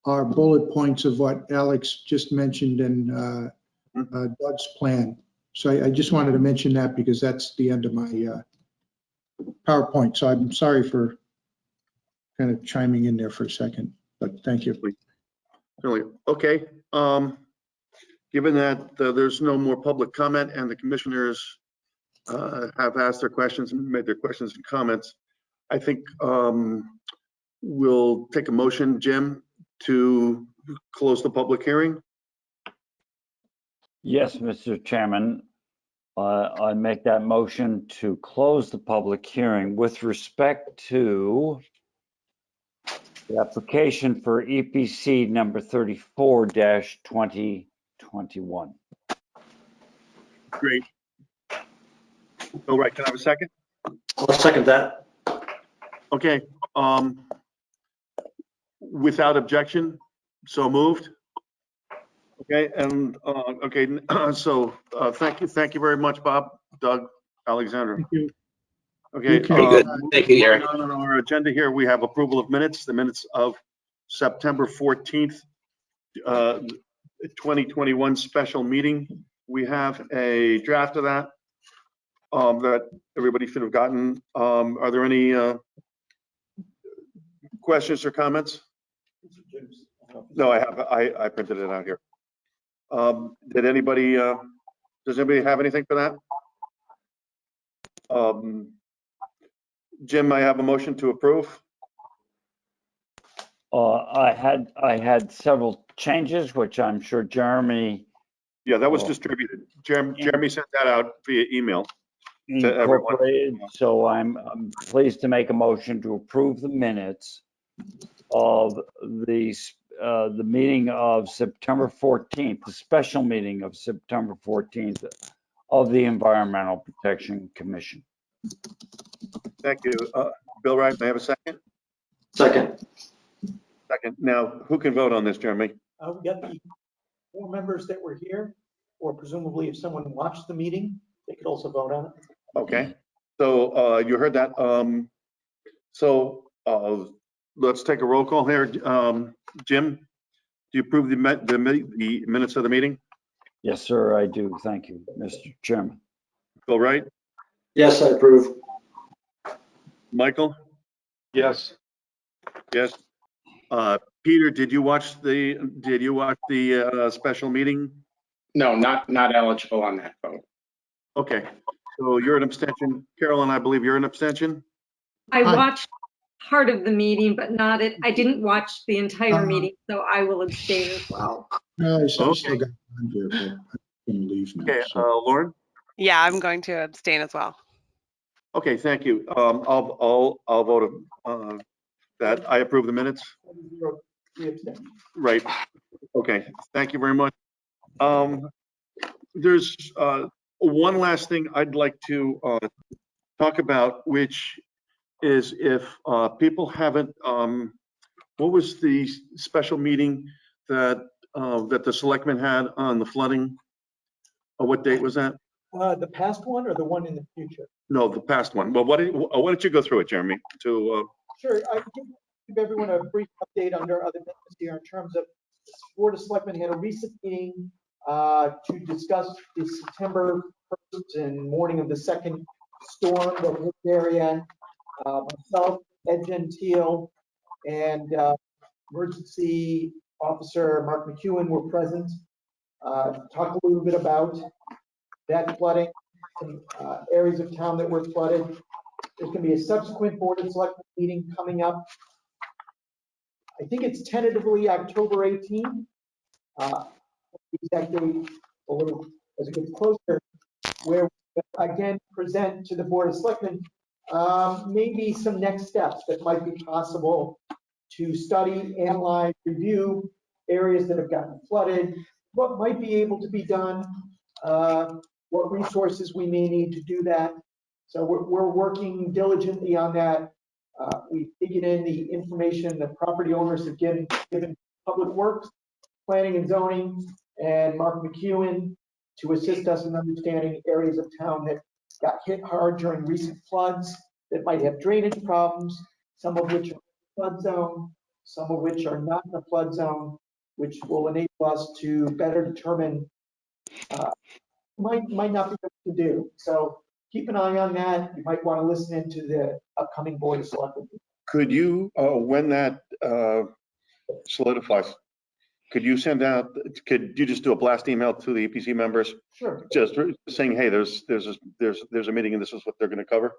are bullet points of what Alex just mentioned in Doug's plan. So I just wanted to mention that because that's the end of my PowerPoint. So I'm sorry for kind of chiming in there for a second, but thank you. Really? Okay. Given that there's no more public comment and the commissioners have asked their questions and made their questions and comments, I think we'll take a motion, Jim, to close the public hearing. Yes, Mr. Chairman. I make that motion to close the public hearing with respect to the application for EPC number 34-2021. Great. All right, can I have a second? I'll second that. Okay. Without objection, so moved. Okay, and okay, so thank you very much, Bob, Doug, Alexandra. Thank you. Okay. Very good. Thank you, Eric. On our agenda here, we have approval of minutes, the minutes of September 14th, 2021 special meeting. We have a draft of that that everybody should have gotten. Are there any questions or comments? No, I printed it out here. Did anybody, does anybody have anything for that? Jim, I have a motion to approve. I had several changes, which I'm sure Jeremy Yeah, that was distributed. Jeremy sent that out via email to everyone. incorporated. So I'm pleased to make a motion to approve the minutes of the meeting of September 14th, the special meeting of September 14th of the Environmental Protection Commission. Thank you. Bill Wright, may I have a second? Second. Second. Now, who can vote on this, Jeremy? We got the 4 members that were here, or presumably if someone watched the meeting, they could also vote on it. Okay. So you heard that. Let's take a roll call here. Jim, do you approve the minutes of the meeting? Yes, sir, I do. Thank you, Mr. Chairman. Bill Wright? Yes, I approve. Michael? Yes. Yes. Peter, did you watch the special meeting? No, not eligible on that vote. Okay, so you're an abstention. Carolyn, I believe you're an abstention? I watched part of the meeting, but not it. I didn't watch the entire meeting, so I will abstain as well. No, I still got on here, but I can leave now. Okay, So. Lauren? Yeah, I'm going to abstain as well. Okay, thank you. I'll vote that I approve the minutes. Right. Okay, thank you very much. There's one last thing I'd like to talk about, which is if people haven't, what was the special meeting that the selectmen had on the flooding? What date was that? The past one or the one in the future? No, the past one. Well, why don't you go through it, Jeremy? Sure. I can give everyone a brief update under other business here in terms of the Board of Selectmen had a recent meeting to discuss the September 1st and morning of the second storm that hit the area. Myself, Ed Gentile, and emergency officer Mark McEwen were present. talk a little bit about that flooding, some areas of town that were flooded. There's going to be a subsequent Board of Selectmen meeting coming up. I think it's tentatively October 18th. Exact date a little as it gets closer, where we again present to the Board of Selectmen maybe some next steps that might be possible to study, analyze, review areas that have gotten flooded, what might be able to be done, what resources we may need to do that. So we're working diligently on that. We've taken in the information that property owners have given Public Works, Planning and Zoning, and Mark McEwen to assist us in understanding areas of town that got hit hard during recent floods that might have drainage problems, some of which are in the flood zone, some of which are not in the flood zone, which will enable us to better determine might not be able to do. So keep an eye on that. You might want to listen into the upcoming Board of Selectmen. Could you, when that solidifies, could you send out, could you just do a blast email to the EPC members? Sure. Just saying, hey, there's a meeting and this is what they're going to cover.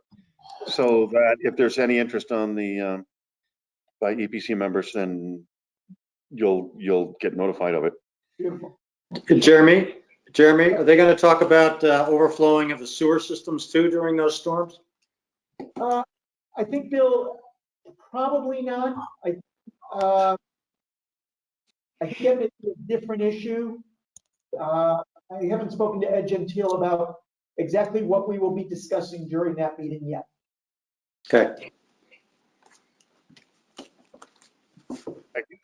So that if there's any interest on the, by EPC members, then you'll get notified of it. Beautiful. Jeremy, are they going to talk about overflowing of the sewer systems too during those storms? I think, Bill, probably not. I think that may be a different issue. I haven't spoken to Ed Gentile about exactly what we will be discussing during that meeting yet. Okay.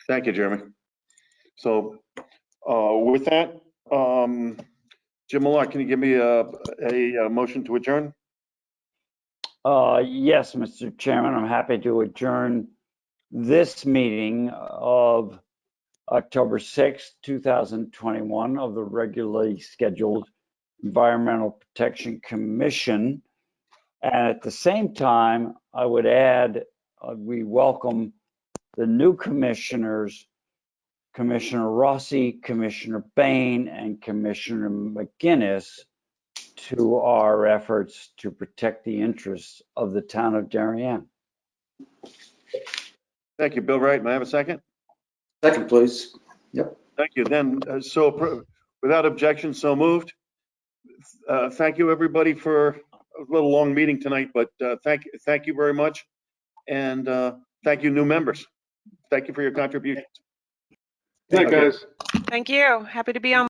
Thank you, Jeremy. So with that, Jim Malott, can you give me a motion to adjourn? Yes, Mr. Chairman, I'm happy to adjourn this meeting of October 6th, 2021 of the regularly scheduled Environmental Protection Commission. And at the same time, I would add, we welcome the new commissioners, Commissioner Rossi, Commissioner Bain, and Commissioner McGinnis, to our efforts to protect the interests of the town of Darien. Thank you, Bill Wright. May I have a second? Second, please. Yep. Thank you. Then, so without objection, so moved. Thank you, everybody, for a little long meeting tonight, but thank you very much. And thank you, new members. Thank you for your contributions. Good night, guys. Thank you. Happy to be on.